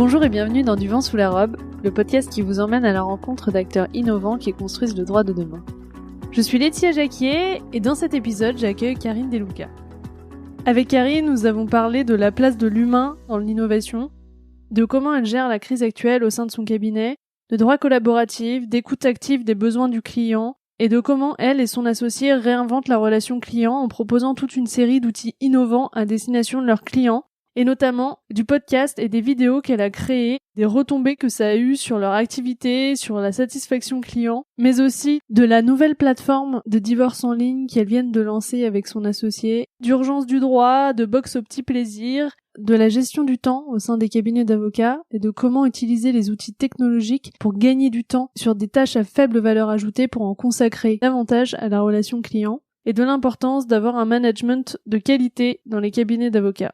Bonjour et bienvenue dans Du vent sous la robe, le podcast qui vous emmène à la rencontre d'acteurs innovants qui construisent le droit de demain. Je suis Laetitia Jacquier et dans cet épisode, j'accueille Karine Deluca. Avec Karine, nous avons parlé de la place de l'humain dans l'innovation, de comment elle gère la crise actuelle au sein de son cabinet, de droit collaboratif, d'écoute active des besoins du client, et de comment elle et son associé réinventent la relation client en proposant toute une série d'outils innovants à destination de leurs clients, et notamment du podcast et des vidéos qu'elle a créées, des retombées que ça a eu sur leur activité, sur la satisfaction client, mais aussi de la nouvelle plateforme de divorce en ligne qu'elle vient de lancer avec son associé, d'urgence du droit, de box au petit plaisir, de la gestion du temps au sein des cabinets d'avocats et de comment utiliser les outils technologiques pour gagner du temps sur des tâches à faible valeur ajoutée pour en consacrer davantage à la relation client, et de l'importance d'avoir un management de qualité dans les cabinets d'avocats.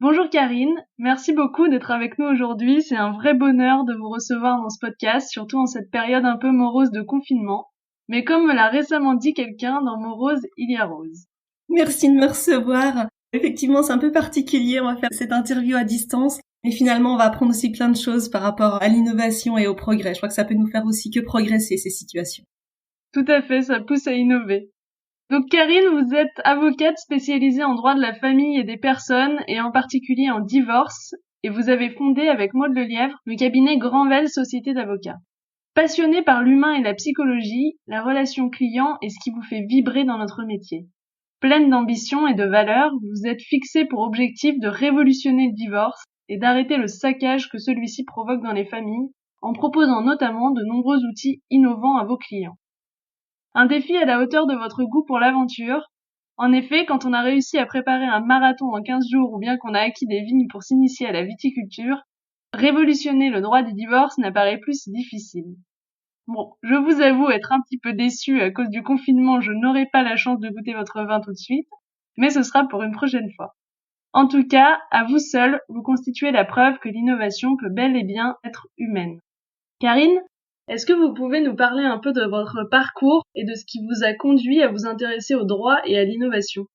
Bonjour Karine, merci beaucoup d'être avec nous aujourd'hui. C'est un vrai bonheur de vous recevoir dans ce podcast, surtout en cette période un peu morose de confinement. Mais comme me l'a récemment dit quelqu'un, dans Morose, il y a rose. Merci de me recevoir. Effectivement, c'est un peu particulier, on va faire cette interview à distance. Mais finalement, on va apprendre aussi plein de choses par rapport à l'innovation et au progrès. Je crois que ça peut nous faire aussi que progresser, ces situations. Tout à fait, ça pousse à innover. Donc Karine, vous êtes avocate spécialisée en droit de la famille et des personnes, et en particulier en divorce, et vous avez fondé avec Maud Lelièvre le cabinet Grandvel Société d'avocats. Passionnée par l'humain et la psychologie, la relation client est ce qui vous fait vibrer dans notre métier. Pleine d'ambition et de valeur, vous vous êtes fixée pour objectif de révolutionner le divorce et d'arrêter le saccage que celui-ci provoque dans les familles, en proposant notamment de nombreux outils innovants à vos clients. Un défi à la hauteur de votre goût pour l'aventure. En effet, quand on a réussi à préparer un marathon en 15 jours ou bien qu'on a acquis des vignes pour s'initier à la viticulture, révolutionner le droit du divorce n'apparaît plus si difficile. Bon, je vous avoue être un petit peu déçue à cause du confinement, je n'aurai pas la chance de goûter votre vin tout de suite, mais ce sera pour une prochaine fois. En tout cas, à vous seul, vous constituez la preuve que l'innovation peut bel et bien être humaine. Karine, est-ce que vous pouvez nous parler un peu de votre parcours et de ce qui vous a conduit à vous intéresser au droit et à l'innovation?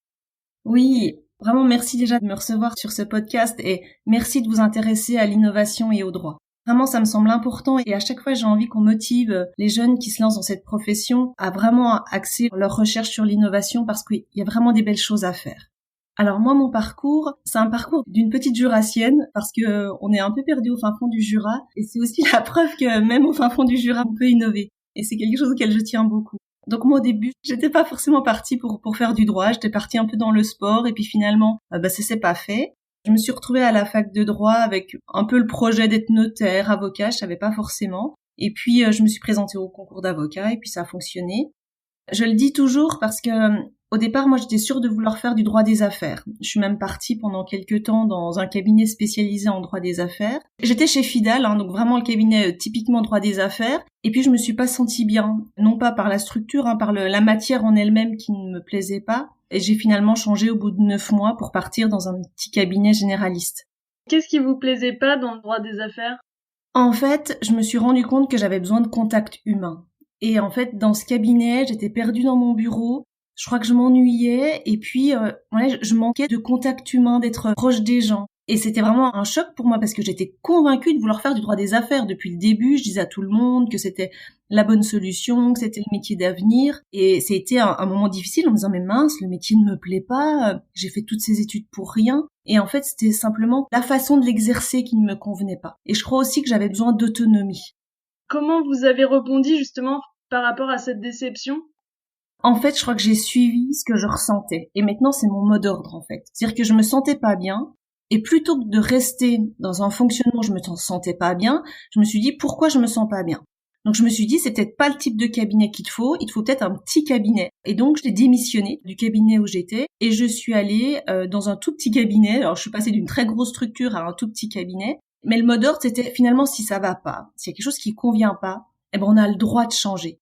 Oui, vraiment merci déjà de me recevoir sur ce podcast et merci de vous intéresser à l'innovation et au droit. Vraiment, ça me semble important et à chaque fois, j'ai envie qu'on motive les jeunes qui se lancent dans cette profession à vraiment axer leur recherche sur l'innovation parce qu'il y a vraiment des belles choses à faire. Alors moi, mon parcours, c'est un parcours d'une petite jurassienne parce que on est un peu perdu au fin fond du Jura et c'est aussi la preuve que même au fin fond du Jura, on peut innover. Et c'est quelque chose auquel je tiens beaucoup. Donc moi, au début, j'étais pas forcément partie pour faire du droit, j'étais partie un peu dans le sport et puis finalement, ça s'est pas fait. Je me suis retrouvée à la fac de droit avec un peu le projet d'être notaire, avocat, je savais pas forcément. Et puis je me suis présentée au concours d'avocat et puis ça a fonctionné. Je le dis toujours parce que au départ, moi, j'étais sûre de vouloir faire du droit des affaires. Je suis même partie pendant quelques temps dans un cabinet spécialisé en droit des affaires. J'étais chez Fidal, donc vraiment le cabinet typiquement droit des affaires. Et puis, je me suis pas sentie bien. Non pas par la structure, par la matière en elle-même qui ne me plaisait pas. Et j'ai finalement changé au bout de 9 mois pour partir dans un petit cabinet généraliste. Qu'est-ce qui vous plaisait pas dans le droit des affaires? En fait, je me suis rendu compte que j'avais besoin de contact humain. Et en fait, dans ce cabinet, j'étais perdue dans mon bureau. Je crois que je m'ennuyais et puis je manquais de contact humain, d'être proche des gens. Et c'était vraiment un choc pour moi parce que j'étais convaincue de vouloir faire du droit des affaires. Depuis le début, je disais à tout le monde que c'était la bonne solution, que c'était le métier d'avenir. Et c'était un moment difficile en me disant mais mince, le métier ne me plaît pas, j'ai fait toutes ces études pour rien. Et en fait, c'était simplement la façon de l'exercer qui ne me convenait pas. Et je crois aussi que j'avais besoin d'autonomie. Comment vous avez rebondi justement par rapport à cette déception? En fait, je crois que j'ai suivi ce que je ressentais. Et maintenant, c'est mon mot d'ordre, en fait. C'est-à-dire que je me sentais pas bien. Et plutôt que de rester dans un fonctionnement où je me sentais pas bien, je me suis dit, pourquoi je me sens pas bien? Donc, je me suis dit, c'est peut-être pas le type de cabinet qu'il te faut. Il te faut peut-être un petit cabinet. Et donc, j'ai démissionné du cabinet où j'étais. Et je suis allée dans un tout petit cabinet. Alors, je suis passée d'une très grosse structure à un tout petit cabinet. Mais le mot d'ordre, c'était finalement, si ça va pas, s'il y a quelque chose qui convient pas, on a le droit de changer.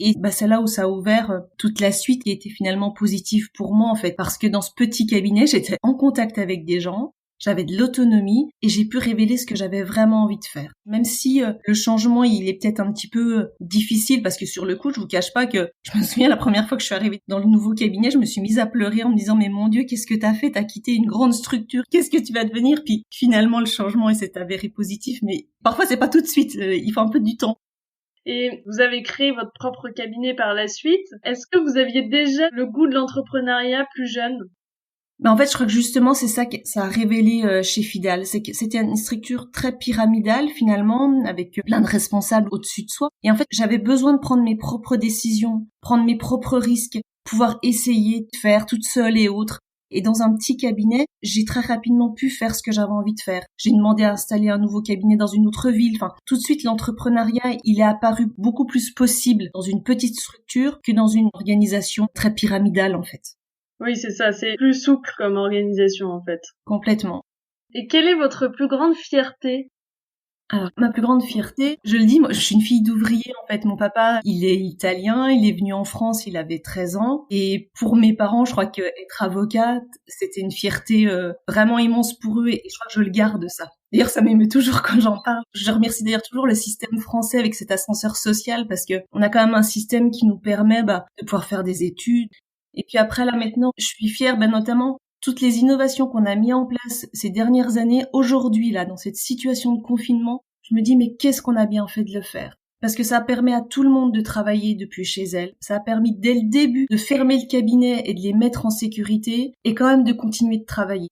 Et c'est là où ça a ouvert toute la suite qui était finalement positive pour moi en fait, parce que dans ce petit cabinet, j'étais en contact avec des gens j'avais de l'autonomie et j'ai pu révéler ce que j'avais vraiment envie de faire. Même si le changement, il est peut-être un petit peu difficile parce que sur le coup, je vous cache pas que je me souviens la première fois que je suis arrivée dans le nouveau cabinet, je me suis mise à pleurer en me disant mais mon Dieu, qu'est-ce que t'as fait? T'as quitté une grande structure, qu'est-ce que tu vas devenir? Puis finalement, le changement s'est avéré positif, mais parfois c'est pas tout de suite, il faut un peu du temps. Et vous avez créé votre propre cabinet par la suite. Est-ce que vous aviez déjà le goût de l'entrepreneuriat plus jeune? En fait, je crois que justement, c'est ça que ça a révélé chez Fidal. C'est que c'était une structure très pyramidale, finalement, avec plein de responsables au-dessus de soi. Et en fait, j'avais besoin de prendre mes propres décisions, prendre mes propres risques, pouvoir essayer de faire toute seule et autres. Et dans un petit cabinet, j'ai très rapidement pu faire ce que j'avais envie de faire. J'ai demandé à installer un nouveau cabinet dans une autre ville. Enfin, tout de suite, l'entrepreneuriat, il est apparu beaucoup plus possible dans une petite structure que dans une organisation très pyramidale, en fait. Oui, c'est ça, c'est plus souple comme organisation en fait. Complètement. Et quelle est votre plus grande fierté? Alors, ma plus grande fierté, je le dis, moi, je suis une fille d'ouvrier, en fait. Mon papa, il est italien, il est venu en France, il avait 13 ans. Et pour mes parents, je crois que être avocate, c'était une fierté vraiment immense pour eux. Et je crois que je le garde, ça. D'ailleurs, ça m'émeut toujours quand j'en parle. Je remercie d'ailleurs toujours le système français avec cet ascenseur social parce que on a quand même un système qui nous permet de pouvoir faire des études. Et puis après, là, maintenant, je suis fière, notamment, toutes les innovations qu'on a mis en place ces dernières années, aujourd'hui, là, dans cette situation de confinement, je me dis, mais qu'est-ce qu'on a bien fait de le faire? Parce que ça permet à tout le monde de travailler depuis chez elle. Ça a permis, dès le début, de fermer le cabinet et de les mettre en sécurité, et quand même de continuer de travailler.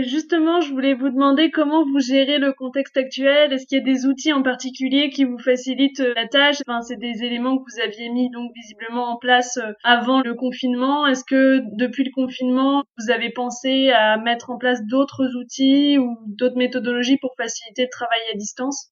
Justement, je voulais vous demander comment vous gérez le contexte actuel. Est-ce qu'il y a des outils en particulier qui vous facilitent la tâche? Enfin, c'est des éléments que vous aviez mis donc visiblement en place avant le confinement. Est-ce que depuis le confinement, vous avez pensé à mettre en place d'autres outils ou d'autres méthodologies pour faciliter le travail à distance?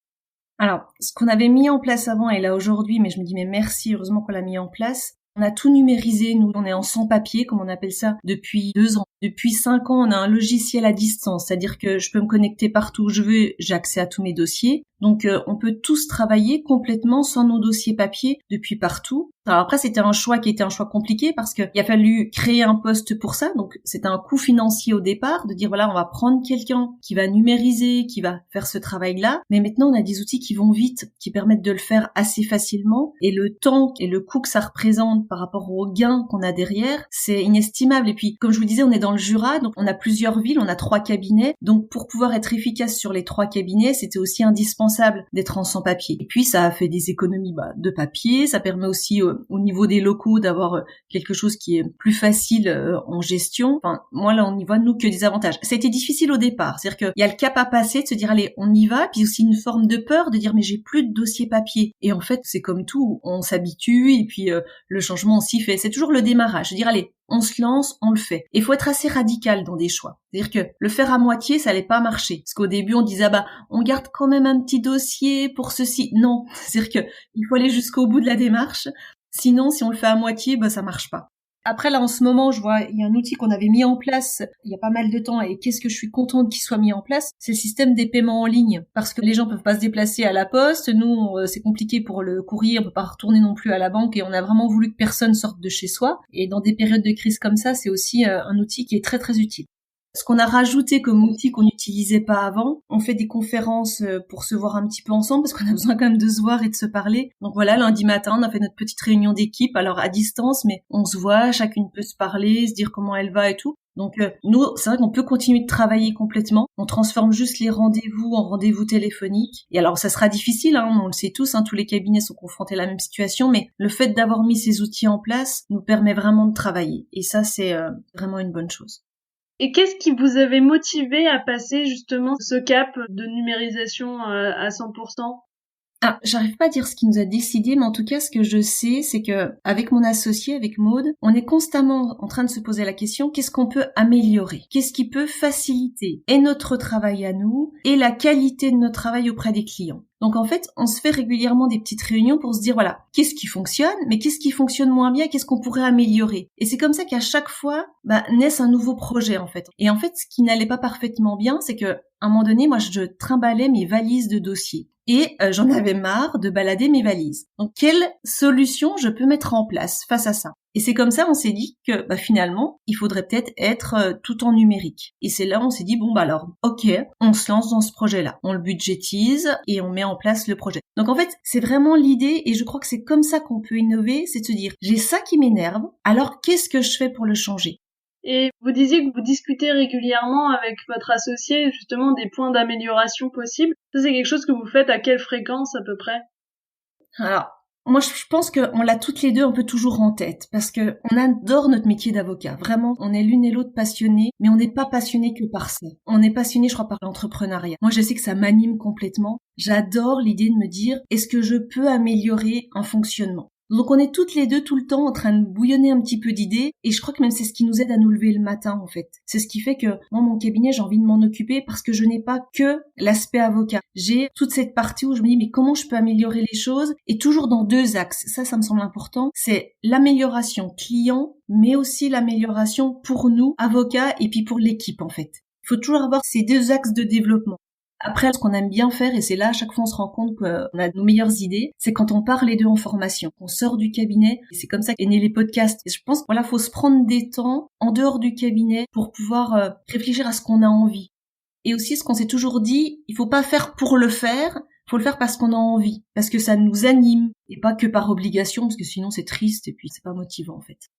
Alors, ce qu'on avait mis en place avant est là aujourd'hui, mais je me dis mais merci, heureusement qu'on l'a mis en place. On a tout numérisé, nous, on est en sans papier, comme on appelle ça, depuis 2 ans. Depuis 5 ans, on a un logiciel à distance, c'est-à-dire que je peux me connecter partout où je veux, j'ai accès à tous mes dossiers. Donc on peut tous travailler complètement sans nos dossiers papier depuis partout. Alors après, c'était un choix qui était un choix compliqué parce qu'il a fallu créer un poste pour ça. Donc c'était un coût financier au départ de dire voilà, on va prendre quelqu'un qui va numériser, qui va faire ce travail-là. Mais maintenant, on a des outils qui vont vite, qui permettent de le faire assez facilement. Et le temps et le coût que ça représente par rapport aux gains qu'on a derrière, c'est inestimable. Et puis, comme je vous disais, on est dans le Jura, donc on a plusieurs villes, on a 3 cabinets. Donc pour pouvoir être efficace sur les 3 cabinets, c'était aussi indispensable d'être en sans papier. Et puis ça a fait des économies de papier, ça permet aussi au niveau des locaux d'avoir quelque chose qui est plus facile en gestion. Enfin, moi là on y voit nous que des avantages. Ça a été difficile au départ, c'est-à-dire qu'il y a le cap à passer de se dire allez on y va, puis aussi une forme de peur de dire mais j'ai plus de dossier papier. Et en fait c'est comme tout, on s'habitue et puis le changement s'y fait. C'est toujours le démarrage, de dire allez on se lance, on le fait. Et il faut être assez radical dans des choix. C'est-à-dire que le faire à moitié, ça allait pas marcher. Parce qu'au début, on disait, on garde quand même un petit dossier pour ceci. Non. C'est-à-dire que il faut aller jusqu'au bout de la démarche. Sinon, si on le fait à moitié, ça marche pas. Après, là, en ce moment, je vois, il y a un outil qu'on avait mis en place il y a pas mal de temps et qu'est-ce que je suis contente qu'il soit mis en place, c'est le système des paiements en ligne. Parce que les gens peuvent pas se déplacer à la poste. Nous, c'est compliqué pour le courrier, on peut pas retourner non plus à la banque et on a vraiment voulu que personne sorte de chez soi. Et dans des périodes de crise comme ça, c'est aussi un outil qui est très, très utile. Ce qu'on a rajouté comme outil qu'on n'utilisait pas avant, on fait des conférences pour se voir un petit peu ensemble parce qu'on a besoin quand même de se voir et de se parler. Donc voilà, lundi matin, on a fait notre petite réunion d'équipe, alors à distance, mais on se voit, chacune peut se parler, se dire comment elle va et tout. Donc nous, c'est vrai qu'on peut continuer de travailler complètement. On transforme juste les rendez-vous en rendez-vous téléphoniques. Et alors ça sera difficile, on le sait tous, tous les cabinets sont confrontés à la même situation, mais le fait d'avoir mis ces outils en place nous permet vraiment de travailler. Et ça, c'est vraiment une bonne chose. Et qu'est-ce qui vous avait motivé à passer justement ce cap de numérisation à 100%? J'arrive pas à dire ce qui nous a décidé, mais en tout cas, ce que je sais, c'est que avec mon associé, avec Maude, on est constamment en train de se poser la question, qu'est-ce qu'on peut améliorer? Qu'est-ce qui peut faciliter et notre travail à nous et la qualité de notre travail auprès des clients? Donc en fait, on se fait régulièrement des petites réunions pour se dire voilà, qu'est-ce qui fonctionne, mais qu'est-ce qui fonctionne moins bien, qu'est-ce qu'on pourrait améliorer. Et c'est comme ça qu'à chaque fois, naisse un nouveau projet en fait. Et en fait, ce qui n'allait pas parfaitement bien, c'est que à un moment donné, moi je trimballais mes valises de dossiers. Et j'en avais marre de balader mes valises. Donc, quelle solution je peux mettre en place face à ça? Et c'est comme ça, on s'est dit que finalement, il faudrait peut-être être tout en numérique. Et c'est là où on s'est dit, alors, ok, on se lance dans ce projet-là. On le budgétise et on met en place le projet. Donc en fait, c'est vraiment l'idée, et je crois que c'est comme ça qu'on peut innover, c'est de se dire, j'ai ça qui m'énerve, alors qu'est-ce que je fais pour le changer ? Et vous disiez que vous discutez régulièrement avec votre associé justement des points d'amélioration possibles. Ça, c'est quelque chose que vous faites à quelle fréquence à peu près ? Alors, moi, je pense qu'on l'a toutes les deux un peu toujours en tête, parce que on adore notre métier d'avocat. Vraiment, on est l'une et l'autre passionnés, mais on n'est pas passionnés que par ça. On est passionnés, je crois, par l'entrepreneuriat. Moi, je sais que ça m'anime complètement. J'adore l'idée de me dire, est-ce que je peux améliorer un fonctionnement ? Donc on est toutes les deux tout le temps en train de bouillonner un petit peu d'idées, et je crois que même c'est ce qui nous aide à nous lever le matin en fait. C'est ce qui fait que moi mon cabinet j'ai envie de m'en occuper parce que je n'ai pas que l'aspect avocat. J'ai toute cette partie où je me dis mais comment je peux améliorer les choses, et toujours dans deux axes. Ça me semble important. C'est l'amélioration client, mais aussi l'amélioration pour nous avocats et puis pour l'équipe en fait. Il faut toujours avoir ces deux axes de développement. Après, ce qu'on aime bien faire, et c'est là à chaque fois on se rend compte qu'on a nos meilleures idées, c'est quand on part les deux en formation, on sort du cabinet, et c'est comme ça qu'est né les podcasts. Et je pense faut se prendre des temps en dehors du cabinet pour pouvoir réfléchir à ce qu'on a envie. Et aussi, ce qu'on s'est toujours dit, il faut pas faire pour le faire, faut le faire parce qu'on a envie, parce que ça nous anime, et pas que par obligation, parce que sinon c'est triste et puis c'est pas motivant en fait.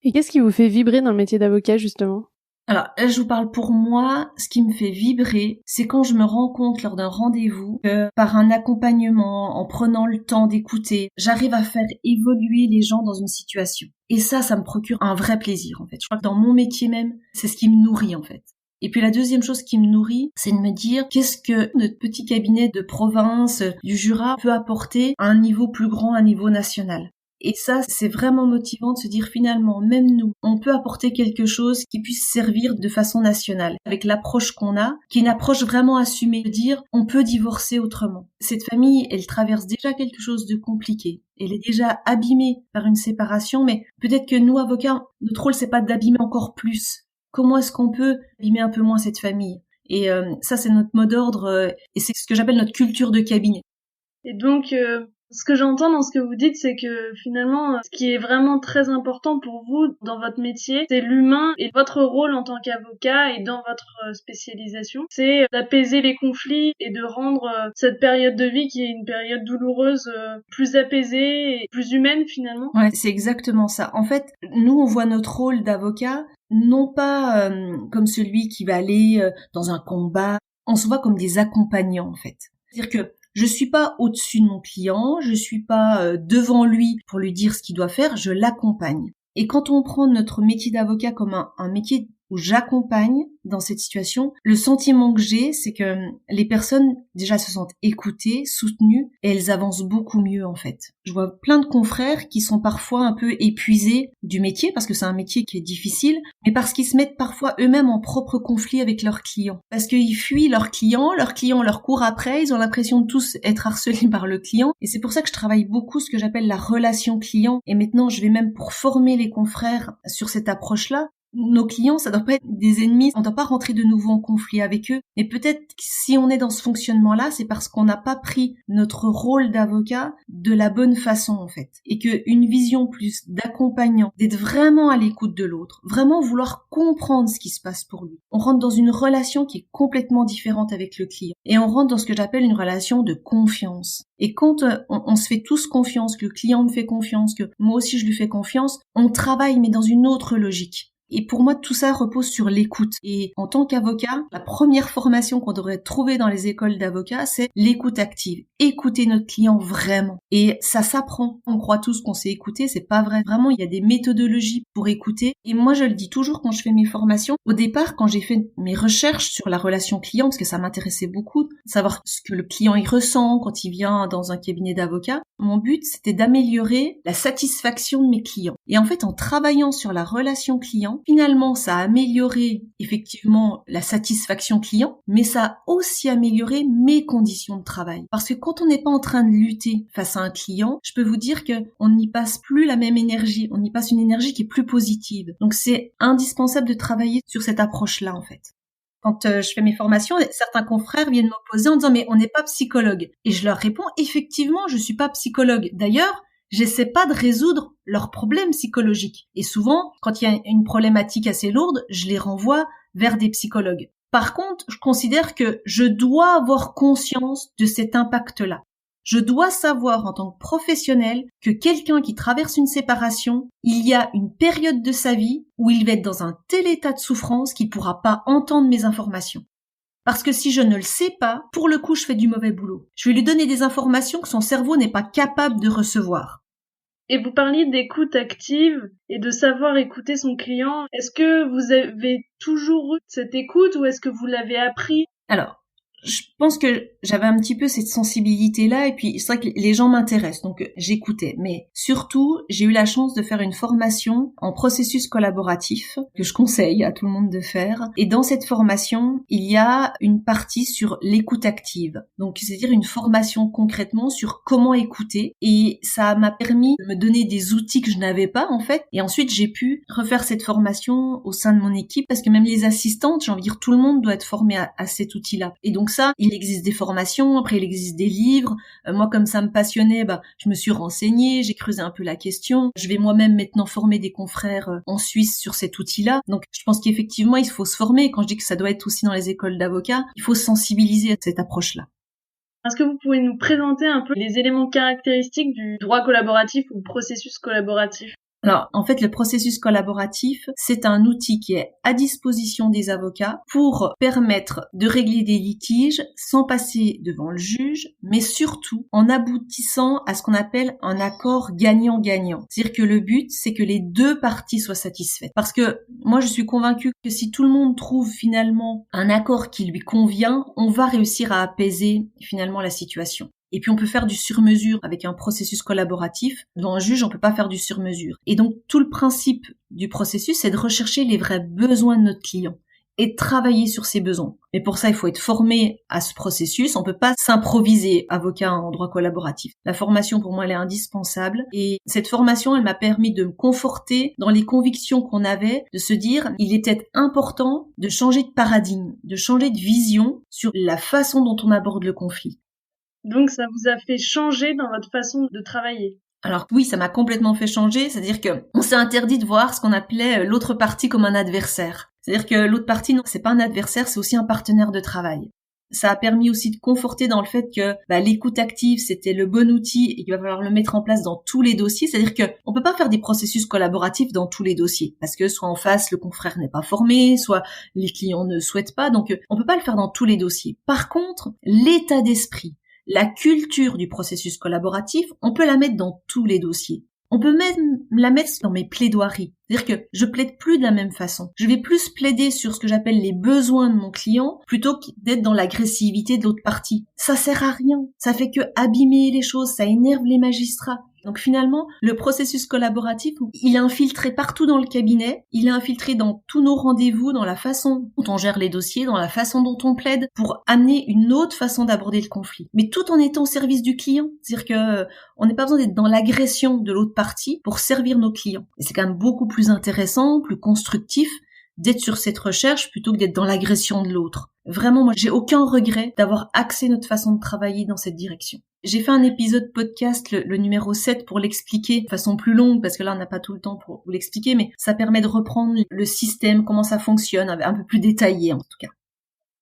Et qu'est-ce qui vous fait vibrer dans le métier d'avocat justement ? Alors là, je vous parle pour moi, ce qui me fait vibrer, c'est quand je me rends compte lors d'un rendez-vous que par un accompagnement, en prenant le temps d'écouter, j'arrive à faire évoluer les gens dans une situation. Et ça me procure un vrai plaisir en fait. Je crois que dans mon métier même, c'est ce qui me nourrit en fait. Et puis la deuxième chose qui me nourrit, c'est de me dire qu'est-ce que notre petit cabinet de province du Jura peut apporter à un niveau plus grand, à un niveau national. Et ça, c'est vraiment motivant de se dire finalement, même nous, on peut apporter quelque chose qui puisse servir de façon nationale. Avec l'approche qu'on a, qui est une approche vraiment assumée, de dire on peut divorcer autrement. Cette famille, elle traverse déjà quelque chose de compliqué. Elle est déjà abîmée par une séparation, mais peut-être que nous, avocats, notre rôle, c'est pas d'abîmer encore plus. Comment est-ce qu'on peut abîmer un peu moins cette famille ? Et ça, c'est notre mot d'ordre, et c'est ce que j'appelle notre culture de cabinet. Et donc, ce que j'entends dans ce que vous dites, c'est que finalement, ce qui est vraiment très important pour vous dans votre métier, c'est l'humain, et votre rôle en tant qu'avocat et dans votre spécialisation, c'est d'apaiser les conflits et de rendre cette période de vie qui est une période douloureuse plus apaisée et plus humaine finalement. Ouais, c'est exactement ça. En fait, nous, on voit notre rôle d'avocat non pas comme celui qui va aller dans un combat, on se voit comme des accompagnants en fait. C'est-à-dire que je suis pas au-dessus de mon client, je suis pas devant lui pour lui dire ce qu'il doit faire, je l'accompagne. Et quand on prend notre métier d'avocat comme un métier où j'accompagne dans cette situation, le sentiment que j'ai, c'est que les personnes déjà se sentent écoutées, soutenues, et elles avancent beaucoup mieux en fait. Je vois plein de confrères qui sont parfois un peu épuisés du métier, parce que c'est un métier qui est difficile, mais parce qu'ils se mettent parfois eux-mêmes en propre conflit avec leurs clients. Parce qu'ils fuient leurs clients leur court après, ils ont l'impression de tous être harcelés par le client, et c'est pour ça que je travaille beaucoup ce que j'appelle la relation client, et maintenant je vais même pour former les confrères sur cette approche-là. Nos clients, ça doit pas être des ennemis, on doit pas rentrer de nouveau en conflit avec eux. Mais peut-être que si on est dans ce fonctionnement-là, c'est parce qu'on n'a pas pris notre rôle d'avocat de la bonne façon, en fait. Et qu'une vision plus d'accompagnant, d'être vraiment à l'écoute de l'autre, vraiment vouloir comprendre ce qui se passe pour lui. On rentre dans une relation qui est complètement différente avec le client. Et on rentre dans ce que j'appelle une relation de confiance. Et quand on se fait tous confiance, que le client me fait confiance, que moi aussi je lui fais confiance, on travaille mais dans une autre logique. Et pour moi, tout ça repose sur l'écoute. Et en tant qu'avocat, la première formation qu'on devrait trouver dans les écoles d'avocats, c'est l'écoute active. Écouter notre client vraiment. Et ça s'apprend. On croit tous qu'on sait écouter, c'est pas vrai. Vraiment, il y a des méthodologies pour écouter. Et moi, je le dis toujours quand je fais mes formations. Au départ, quand j'ai fait mes recherches sur la relation client, parce que ça m'intéressait beaucoup, savoir ce que le client il ressent quand il vient dans un cabinet d'avocats, mon but, c'était d'améliorer la satisfaction de mes clients. Et en fait, en travaillant sur la relation client, finalement, ça a amélioré effectivement la satisfaction client, mais ça a aussi amélioré mes conditions de travail. Parce que quand on n'est pas en train de lutter face à un client, je peux vous dire qu'on n'y passe plus la même énergie, on y passe une énergie qui est plus positive. Donc c'est indispensable de travailler sur cette approche-là en fait. Quand je fais mes formations, certains confrères viennent m'opposer en disant « mais on n'est pas psychologue ». Et je leur réponds « effectivement, je suis pas psychologue. D'ailleurs, j'essaie pas de résoudre leurs problèmes psychologiques. Et souvent, quand il y a une problématique assez lourde, je les renvoie vers des psychologues. Par contre, je considère que je dois avoir conscience de cet impact-là. Je dois savoir en tant que professionnel que quelqu'un qui traverse une séparation, il y a une période de sa vie où il va être dans un tel état de souffrance qu'il pourra pas entendre mes informations. Parce que si je ne le sais pas, pour le coup, je fais du mauvais boulot. Je vais lui donner des informations que son cerveau n'est pas capable de recevoir. Et vous parliez d'écoute active et de savoir écouter son client. Est-ce que vous avez toujours eu cette écoute ou est-ce que vous l'avez appris? Alors, je pense que j'avais un petit peu cette sensibilité-là et puis c'est vrai que les gens m'intéressent, donc j'écoutais. Mais surtout, j'ai eu la chance de faire une formation en processus collaboratif que je conseille à tout le monde de faire. Et dans cette formation, il y a une partie sur l'écoute active. Donc, c'est-à-dire une formation concrètement sur comment écouter. Et ça m'a permis de me donner des outils que je n'avais pas en fait. Et ensuite, j'ai pu refaire cette formation au sein de mon équipe parce que même les assistantes, j'ai envie de dire, tout le monde doit être formé à cet outil-là. Et donc ça, il existe des formations, après il existe des livres. Moi, comme ça me passionnait, je me suis renseignée, j'ai creusé un peu la question. Je vais moi-même maintenant former des confrères en Suisse sur cet outil-là. Donc, je pense qu'effectivement, il faut se former. Quand je dis que ça doit être aussi dans les écoles d'avocats, il faut sensibiliser à cette approche-là. Est-ce que vous pouvez nous présenter un peu les éléments caractéristiques du droit collaboratif ou processus collaboratif? Alors, en fait, le processus collaboratif, c'est un outil qui est à disposition des avocats pour permettre de régler des litiges sans passer devant le juge, mais surtout en aboutissant à ce qu'on appelle un accord gagnant-gagnant. C'est-à-dire que le but, c'est que les deux parties soient satisfaites. Parce que moi, je suis convaincue que si tout le monde trouve finalement un accord qui lui convient, on va réussir à apaiser finalement la situation. Et puis on peut faire du sur-mesure avec un processus collaboratif. Devant un juge, on peut pas faire du sur-mesure. Et donc tout le principe du processus, c'est de rechercher les vrais besoins de notre client et de travailler sur ces besoins. Mais pour ça, il faut être formé à ce processus. On peut pas s'improviser avocat en droit collaboratif. La formation, pour moi, elle est indispensable. Et cette formation, elle m'a permis de me conforter dans les convictions qu'on avait, de se dire, il est peut-être important de changer de paradigme, de changer de vision sur la façon dont on aborde le conflit. Donc ça vous a fait changer dans votre façon de travailler? Alors oui, ça m'a complètement fait changer, c'est-à-dire que on s'est interdit de voir ce qu'on appelait l'autre partie comme un adversaire. C'est-à-dire que l'autre partie, non, c'est pas un adversaire, c'est aussi un partenaire de travail. Ça a permis aussi de conforter dans le fait que l'écoute active, c'était le bon outil et qu'il va falloir le mettre en place dans tous les dossiers. C'est-à-dire que on peut pas faire des processus collaboratifs dans tous les dossiers parce que soit en face, le confrère n'est pas formé, soit les clients ne souhaitent pas. Donc, on peut pas le faire dans tous les dossiers. Par contre, l'état d'esprit, la culture du processus collaboratif, on peut la mettre dans tous les dossiers. On peut même la mettre dans mes plaidoiries. C'est-à-dire que je plaide plus de la même façon. Je vais plus plaider sur ce que j'appelle les besoins de mon client plutôt que d'être dans l'agressivité de l'autre partie. Ça sert à rien. Ça fait que abîmer les choses, ça énerve les magistrats. Donc finalement, le processus collaboratif, il est infiltré partout dans le cabinet, il est infiltré dans tous nos rendez-vous, dans la façon dont on gère les dossiers, dans la façon dont on plaide, pour amener une autre façon d'aborder le conflit. Mais tout en étant au service du client. C'est-à-dire que on n'a pas besoin d'être dans l'agression de l'autre partie pour servir nos clients. Et c'est quand même beaucoup plus intéressant, plus constructif d'être sur cette recherche plutôt que d'être dans l'agression de l'autre. Vraiment, moi, j'ai aucun regret d'avoir axé notre façon de travailler dans cette direction. J'ai fait un épisode podcast, le numéro 7, pour l'expliquer de façon plus longue, parce que là, on n'a pas tout le temps pour vous l'expliquer, mais ça permet de reprendre le système, comment ça fonctionne, un peu plus détaillé en tout cas.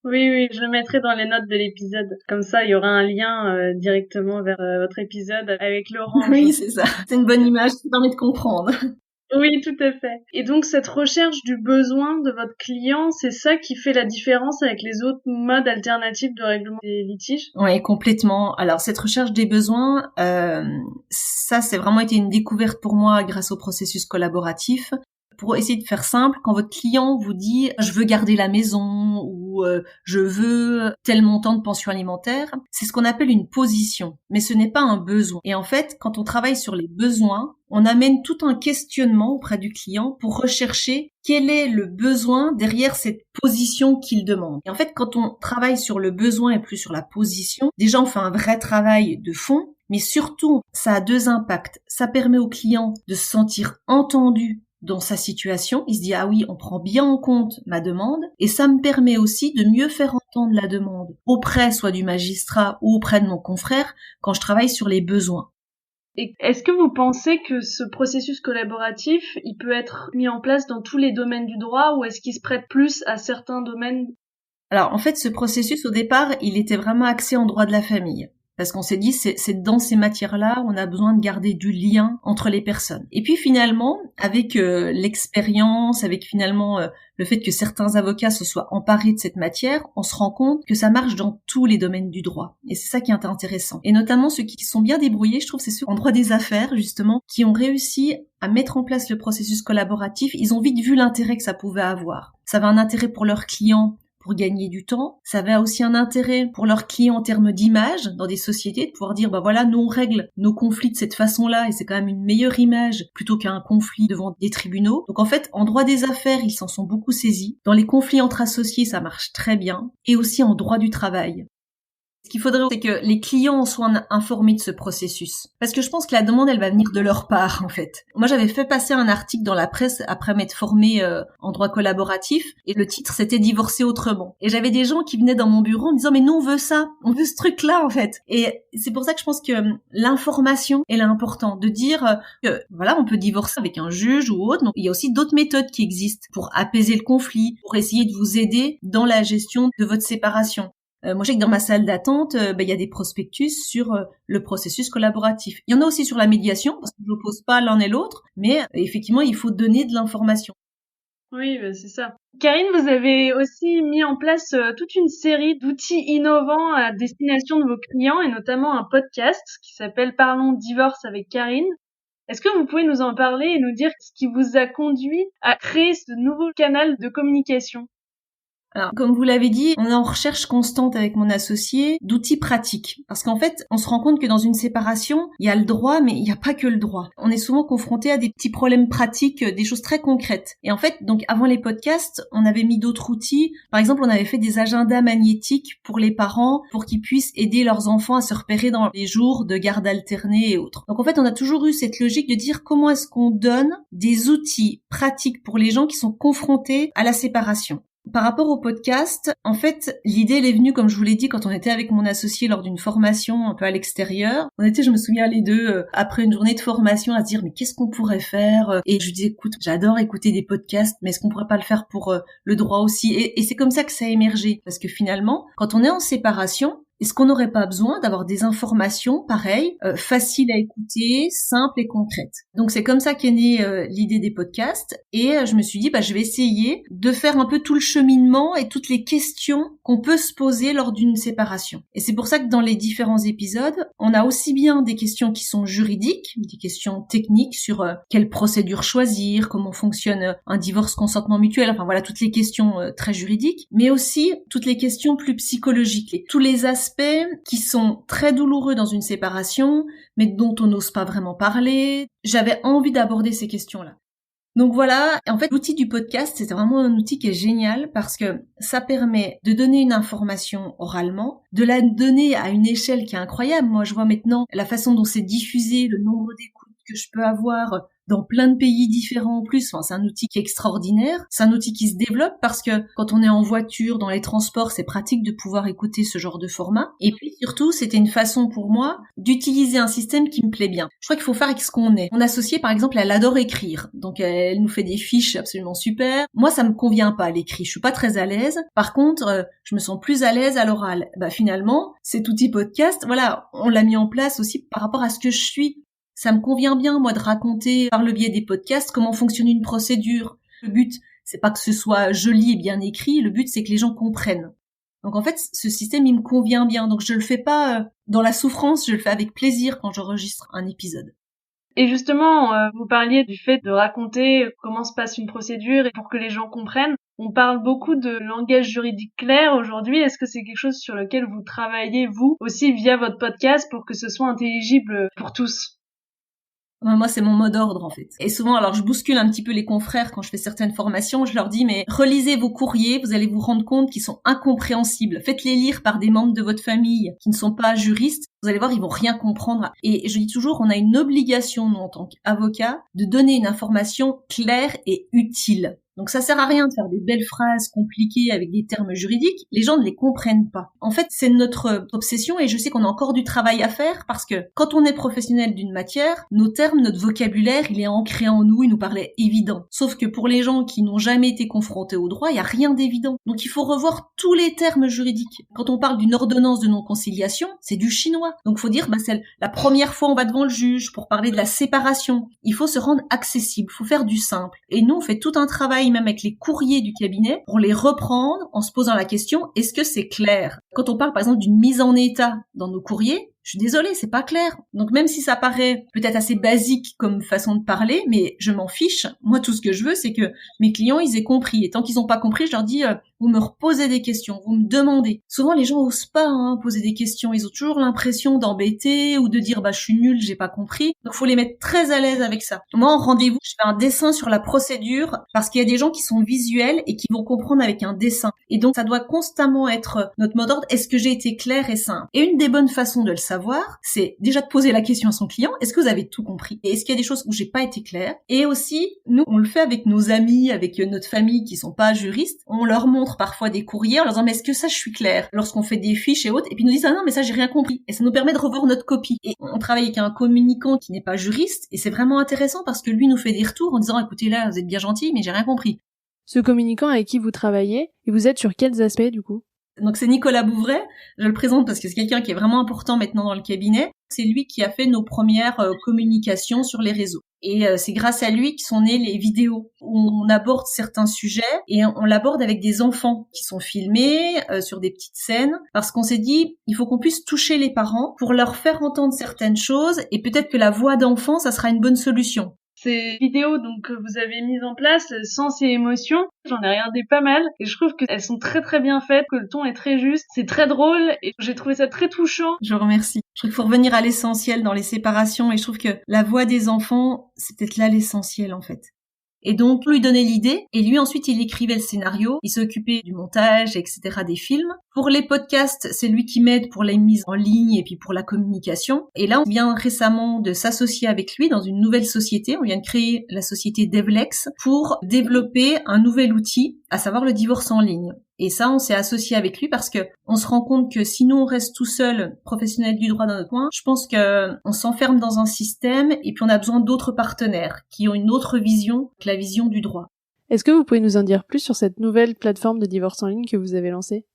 Oui, je le mettrai dans les notes de l'épisode. Comme ça, il y aura un lien directement vers votre épisode avec Laurent. Oui, c'est ça. C'est une bonne image qui permet de comprendre. Oui, tout à fait. Et donc, cette recherche du besoin de votre client, c'est ça qui fait la différence avec les autres modes alternatifs de règlement des litiges? Oui, complètement. Alors, cette recherche des besoins, ça, c'est vraiment été une découverte pour moi grâce au processus collaboratif. Pour essayer de faire simple, quand votre client vous dit « je veux garder la maison » ou « je veux tel montant de pension alimentaire », c'est ce qu'on appelle une position, mais ce n'est pas un besoin. Et en fait, quand on travaille sur les besoins, on amène tout un questionnement auprès du client pour rechercher quel est le besoin derrière cette position qu'il demande. Et en fait, quand on travaille sur le besoin et plus sur la position, déjà on fait un vrai travail de fond, mais surtout, ça a deux impacts. Ça permet au client de se sentir entendu dans sa situation, il se dit « ah oui, on prend bien en compte ma demande » et ça me permet aussi de mieux faire entendre la demande auprès soit du magistrat ou auprès de mon confrère quand je travaille sur les besoins. Et est-ce que vous pensez que ce processus collaboratif, il peut être mis en place dans tous les domaines du droit ou est-ce qu'il se prête plus à certains domaines? Alors, en fait, ce processus, au départ, il était vraiment axé en droit de la famille. Parce qu'on s'est dit, c'est dans ces matières-là, on a besoin de garder du lien entre les personnes. Et puis finalement, avec l'expérience, avec finalement le fait que certains avocats se soient emparés de cette matière, on se rend compte que ça marche dans tous les domaines du droit. Et c'est ça qui est intéressant. Et notamment ceux qui sont bien débrouillés, je trouve, c'est ceux en droit des affaires, justement, qui ont réussi à mettre en place le processus collaboratif. Ils ont vite vu l'intérêt que ça pouvait avoir. Ça avait un intérêt pour leurs clients, pour gagner du temps. Ça avait aussi un intérêt pour leurs clients en termes d'image dans des sociétés, de pouvoir dire, bah voilà, nous on règle nos conflits de cette façon-là et c'est quand même une meilleure image plutôt qu'un conflit devant des tribunaux. Donc en fait, en droit des affaires, ils s'en sont beaucoup saisis. Dans les conflits entre associés, ça marche très bien. Et aussi en droit du travail. Ce qu'il faudrait, c'est que les clients soient informés de ce processus. Parce que je pense que la demande, elle va venir de leur part, en fait. Moi, j'avais fait passer un article dans la presse après m'être formée en droit collaboratif, et le titre, c'était « Divorcer autrement ». Et j'avais des gens qui venaient dans mon bureau en me disant « Mais nous, on veut ça, on veut ce truc-là, en fait ». Et c'est pour ça que je pense que l'information, elle est importante, de dire que, voilà, on peut divorcer avec un juge ou autre. Donc, il y a aussi d'autres méthodes qui existent pour apaiser le conflit, pour essayer de vous aider dans la gestion de votre séparation. Moi, je sais que dans ma salle d'attente, il y a des prospectus sur le processus collaboratif. Il y en a aussi sur la médiation, parce que je n'oppose pas l'un et l'autre, mais effectivement, il faut donner de l'information. Oui, c'est ça. Karine, vous avez aussi mis en place toute une série d'outils innovants à destination de vos clients, et notamment un podcast qui s'appelle « Parlons divorce avec Karine ». Est-ce que vous pouvez nous en parler et nous dire ce qui vous a conduit à créer ce nouveau canal de communication ? Alors, comme vous l'avez dit, on est en recherche constante avec mon associé d'outils pratiques. Parce qu'en fait, on se rend compte que dans une séparation, il y a le droit, mais il n'y a pas que le droit. On est souvent confronté à des petits problèmes pratiques, des choses très concrètes. Et en fait, donc avant les podcasts, on avait mis d'autres outils. Par exemple, on avait fait des agendas magnétiques pour les parents, pour qu'ils puissent aider leurs enfants à se repérer dans les jours de garde alternée et autres. Donc en fait, on a toujours eu cette logique de dire comment est-ce qu'on donne des outils pratiques pour les gens qui sont confrontés à la séparation. Par rapport au podcast, en fait, l'idée elle est venue, comme je vous l'ai dit, quand on était avec mon associé lors d'une formation un peu à l'extérieur. On était, je me souviens, les deux, après une journée de formation, à se dire, mais qu'est-ce qu'on pourrait faire? Et je lui dis, écoute, j'adore écouter des podcasts, mais est-ce qu'on pourrait pas le faire pour le droit aussi? Et c'est comme ça que ça a émergé. Parce que finalement, quand on est en séparation, est-ce qu'on n'aurait pas besoin d'avoir des informations pareilles, faciles à écouter, simples et concrètes? Donc c'est comme ça qu'est née l'idée des podcasts, et je me suis dit je vais essayer de faire un peu tout le cheminement et toutes les questions qu'on peut se poser lors d'une séparation. Et c'est pour ça que dans les différents épisodes, on a aussi bien des questions qui sont juridiques, des questions techniques sur quelle procédure choisir, comment fonctionne un divorce consentement mutuel, enfin voilà toutes les questions très juridiques, mais aussi toutes les questions plus psychologiques, tous les aspects qui sont très douloureux dans une séparation, mais dont on n'ose pas vraiment parler. J'avais envie d'aborder ces questions-là. Donc voilà, en fait, l'outil du podcast, c'est vraiment un outil qui est génial parce que ça permet de donner une information oralement, de la donner à une échelle qui est incroyable. Moi, je vois maintenant la façon dont c'est diffusé, le nombre d'écoutes que je peux avoir dans plein de pays différents en plus. Enfin, c'est un outil qui est extraordinaire. C'est un outil qui se développe parce que quand on est en voiture, dans les transports, c'est pratique de pouvoir écouter ce genre de format. Et puis surtout, c'était une façon pour moi d'utiliser un système qui me plaît bien. Je crois qu'il faut faire avec ce qu'on est. Mon associée, par exemple, elle adore écrire. Donc elle nous fait des fiches absolument super. Moi, ça me convient pas l'écrit. Je suis pas très à l'aise. Par contre, je me sens plus à l'aise à l'oral. Finalement, cet outil podcast, voilà, on l'a mis en place aussi par rapport à ce que je suis. Ça me convient bien, moi, de raconter par le biais des podcasts comment fonctionne une procédure. Le but, c'est pas que ce soit joli et bien écrit, le but, c'est que les gens comprennent. Donc en fait, ce système, il me convient bien. Donc je le fais pas dans la souffrance, je le fais avec plaisir quand j'enregistre un épisode. Et justement, vous parliez du fait de raconter comment se passe une procédure et pour que les gens comprennent. On parle beaucoup de langage juridique clair aujourd'hui. Est-ce que c'est quelque chose sur lequel vous travaillez, vous, aussi via votre podcast pour que ce soit intelligible pour tous ? Moi, c'est mon mot d'ordre, en fait. Et souvent, alors, je bouscule un petit peu les confrères quand je fais certaines formations. Je leur dis, mais relisez vos courriers, vous allez vous rendre compte qu'ils sont incompréhensibles. Faites-les lire par des membres de votre famille qui ne sont pas juristes. vous allez voir, ils vont rien comprendre. Et je dis toujours, on a une obligation, nous, en tant qu'avocats, de donner une information claire et utile. Donc ça sert à rien de faire des belles phrases compliquées avec des termes juridiques, les gens ne les comprennent pas. En fait, c'est notre obsession et je sais qu'on a encore du travail à faire parce que quand on est professionnel d'une matière, nos termes, notre vocabulaire, il est ancré en nous, il nous paraît évident. Sauf que pour les gens qui n'ont jamais été confrontés au droit, il n'y a rien d'évident. Donc il faut revoir tous les termes juridiques. Quand on parle d'une ordonnance de non-conciliation, c'est du chinois. Donc il faut dire, c'est la première fois on va devant le juge pour parler de la séparation. Il faut se rendre accessible, il faut faire du simple. Et nous, on fait tout un travail même avec les courriers du cabinet pour les reprendre en se posant la question, est-ce que c'est clair? Quand on parle par exemple d'une mise en état dans nos courriers, je suis désolée, c'est pas clair. Donc même si ça paraît peut-être assez basique comme façon de parler, mais je m'en fiche. Moi, tout ce que je veux, c'est que mes clients, ils aient compris. Et tant qu'ils n'ont pas compris, je leur dis, vous me reposez des questions, vous me demandez. Souvent, les gens osent pas poser des questions. Ils ont toujours l'impression d'embêter ou de dire, je suis nul, j'ai pas compris. Donc, faut les mettre très à l'aise avec ça. Moi, en rendez-vous, je fais un dessin sur la procédure parce qu'il y a des gens qui sont visuels et qui vont comprendre avec un dessin. Et donc, ça doit constamment être notre mot d'ordre. Est-ce que j'ai été clair et simple? Et une des bonnes façons de le savoir, c'est déjà de poser la question à son client, est-ce que vous avez tout compris? Et est-ce qu'il y a des choses où j'ai pas été claire? Et aussi, nous, on le fait avec nos amis, avec notre famille qui sont pas juristes, on leur montre parfois des courriers en leur disant, mais est-ce que ça je suis claire? Lorsqu'on fait des fiches et autres, et puis ils nous disent, ah non, mais ça j'ai rien compris. Et ça nous permet de revoir notre copie. Et on travaille avec un communicant qui n'est pas juriste, et c'est vraiment intéressant parce que lui nous fait des retours en disant, écoutez là, vous êtes bien gentil, mais j'ai rien compris. Ce communicant avec qui vous travaillez, et vous êtes sur quels aspects du coup? Donc c'est Nicolas Bouvray, je le présente parce que c'est quelqu'un qui est vraiment important maintenant dans le cabinet. C'est lui qui a fait nos premières communications sur les réseaux. Et c'est grâce à lui que sont nées les vidéos où on aborde certains sujets et on l'aborde avec des enfants qui sont filmés sur des petites scènes parce qu'on s'est dit il faut qu'on puisse toucher les parents pour leur faire entendre certaines choses et peut-être que la voix d'enfant, ça sera une bonne solution. Ces vidéos donc que vous avez mises en place, sens et émotions, j'en ai regardé pas mal et je trouve qu'elles sont très très bien faites, que le ton est très juste, c'est très drôle et j'ai trouvé ça très touchant. Je vous remercie. Je trouve qu'il faut revenir à l'essentiel dans les séparations et je trouve que la voix des enfants, c'est peut-être là l'essentiel en fait. Et donc, lui donnait l'idée, et lui, ensuite, il écrivait le scénario, il s'occupait du montage, etc., des films. Pour les podcasts, c'est lui qui m'aide pour la mise en ligne et puis pour la communication. Et là, on vient récemment de s'associer avec lui dans une nouvelle société. On vient de créer la société Devlex pour développer un nouvel outil, à savoir le divorce en ligne. Et ça, on s'est associé avec lui parce que on se rend compte que si nous on reste tout seul, professionnel du droit dans notre coin, je pense que on s'enferme dans un système et puis on a besoin d'autres partenaires qui ont une autre vision que la vision du droit. Est-ce que vous pouvez nous en dire plus sur cette nouvelle plateforme de divorce en ligne que vous avez lancée ?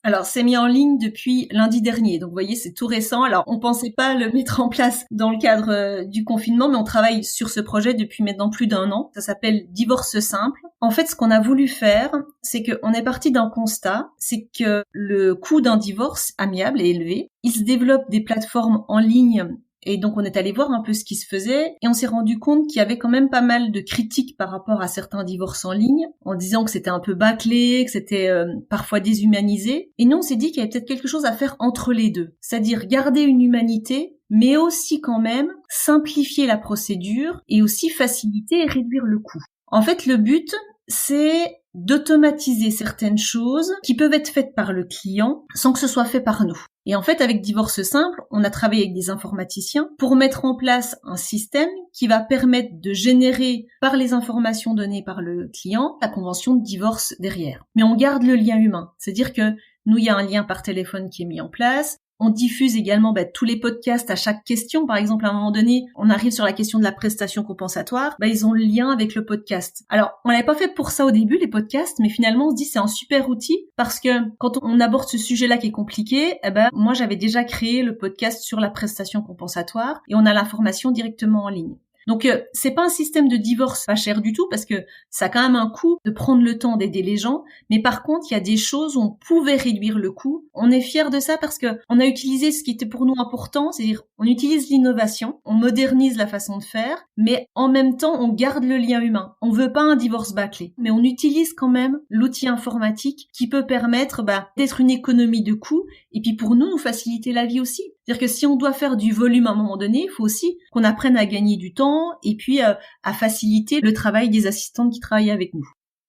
Alors, c'est mis en ligne depuis lundi dernier. Donc, vous voyez, c'est tout récent. Alors, on pensait pas le mettre en place dans le cadre du confinement, mais on travaille sur ce projet depuis maintenant plus d'1 an. Ça s'appelle Divorce Simple. En fait, ce qu'on a voulu faire, c'est qu'on est parti d'un constat, c'est que le coût d'un divorce amiable est élevé. Il se développe des plateformes en ligne. Et donc, on est allé voir un peu ce qui se faisait et on s'est rendu compte qu'il y avait quand même pas mal de critiques par rapport à certains divorces en ligne, en disant que c'était un peu bâclé, que c'était parfois déshumanisé. Et nous, on s'est dit qu'il y avait peut-être quelque chose à faire entre les deux, c'est-à-dire garder une humanité, mais aussi quand même simplifier la procédure et aussi faciliter et réduire le coût. En fait, le but, c'est d'automatiser certaines choses qui peuvent être faites par le client sans que ce soit fait par nous. Et en fait, avec Divorce Simple, on a travaillé avec des informaticiens pour mettre en place un système qui va permettre de générer par les informations données par le client la convention de divorce derrière. Mais on garde le lien humain, c'est-à-dire que nous, il y a un lien par téléphone qui est mis en place. On diffuse également tous les podcasts à chaque question. Par exemple, à un moment donné, on arrive sur la question de la prestation compensatoire. Ils ont le lien avec le podcast. Alors, on l'avait pas fait pour ça au début, les podcasts, mais finalement, on se dit c'est un super outil parce que quand on aborde ce sujet-là qui est compliqué, moi, j'avais déjà créé le podcast sur la prestation compensatoire et on a l'information directement en ligne. Donc, c'est pas un système de divorce pas cher du tout parce que ça a quand même un coût de prendre le temps d'aider les gens. Mais par contre, il y a des choses où on pouvait réduire le coût. On est fiers de ça parce que on a utilisé ce qui était pour nous important, c'est-à-dire on utilise l'innovation, on modernise la façon de faire, mais en même temps, on garde le lien humain. On veut pas un divorce bâclé, mais on utilise quand même l'outil informatique qui peut permettre d'être une économie de coûts et puis pour nous faciliter la vie aussi. C'est-à-dire que si on doit faire du volume à un moment donné, il faut aussi qu'on apprenne à gagner du temps et puis à faciliter le travail des assistantes qui travaillent avec nous.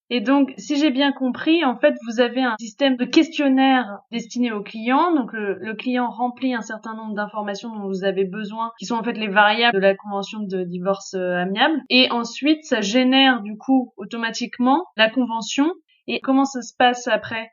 Et donc, si j'ai bien compris, en fait, vous avez un système de questionnaire destiné aux clients. Donc, le client remplit un certain nombre d'informations dont vous avez besoin, qui sont en fait les variables de la convention de divorce amiable. Et ensuite, ça génère du coup automatiquement la convention. Et comment ça se passe après?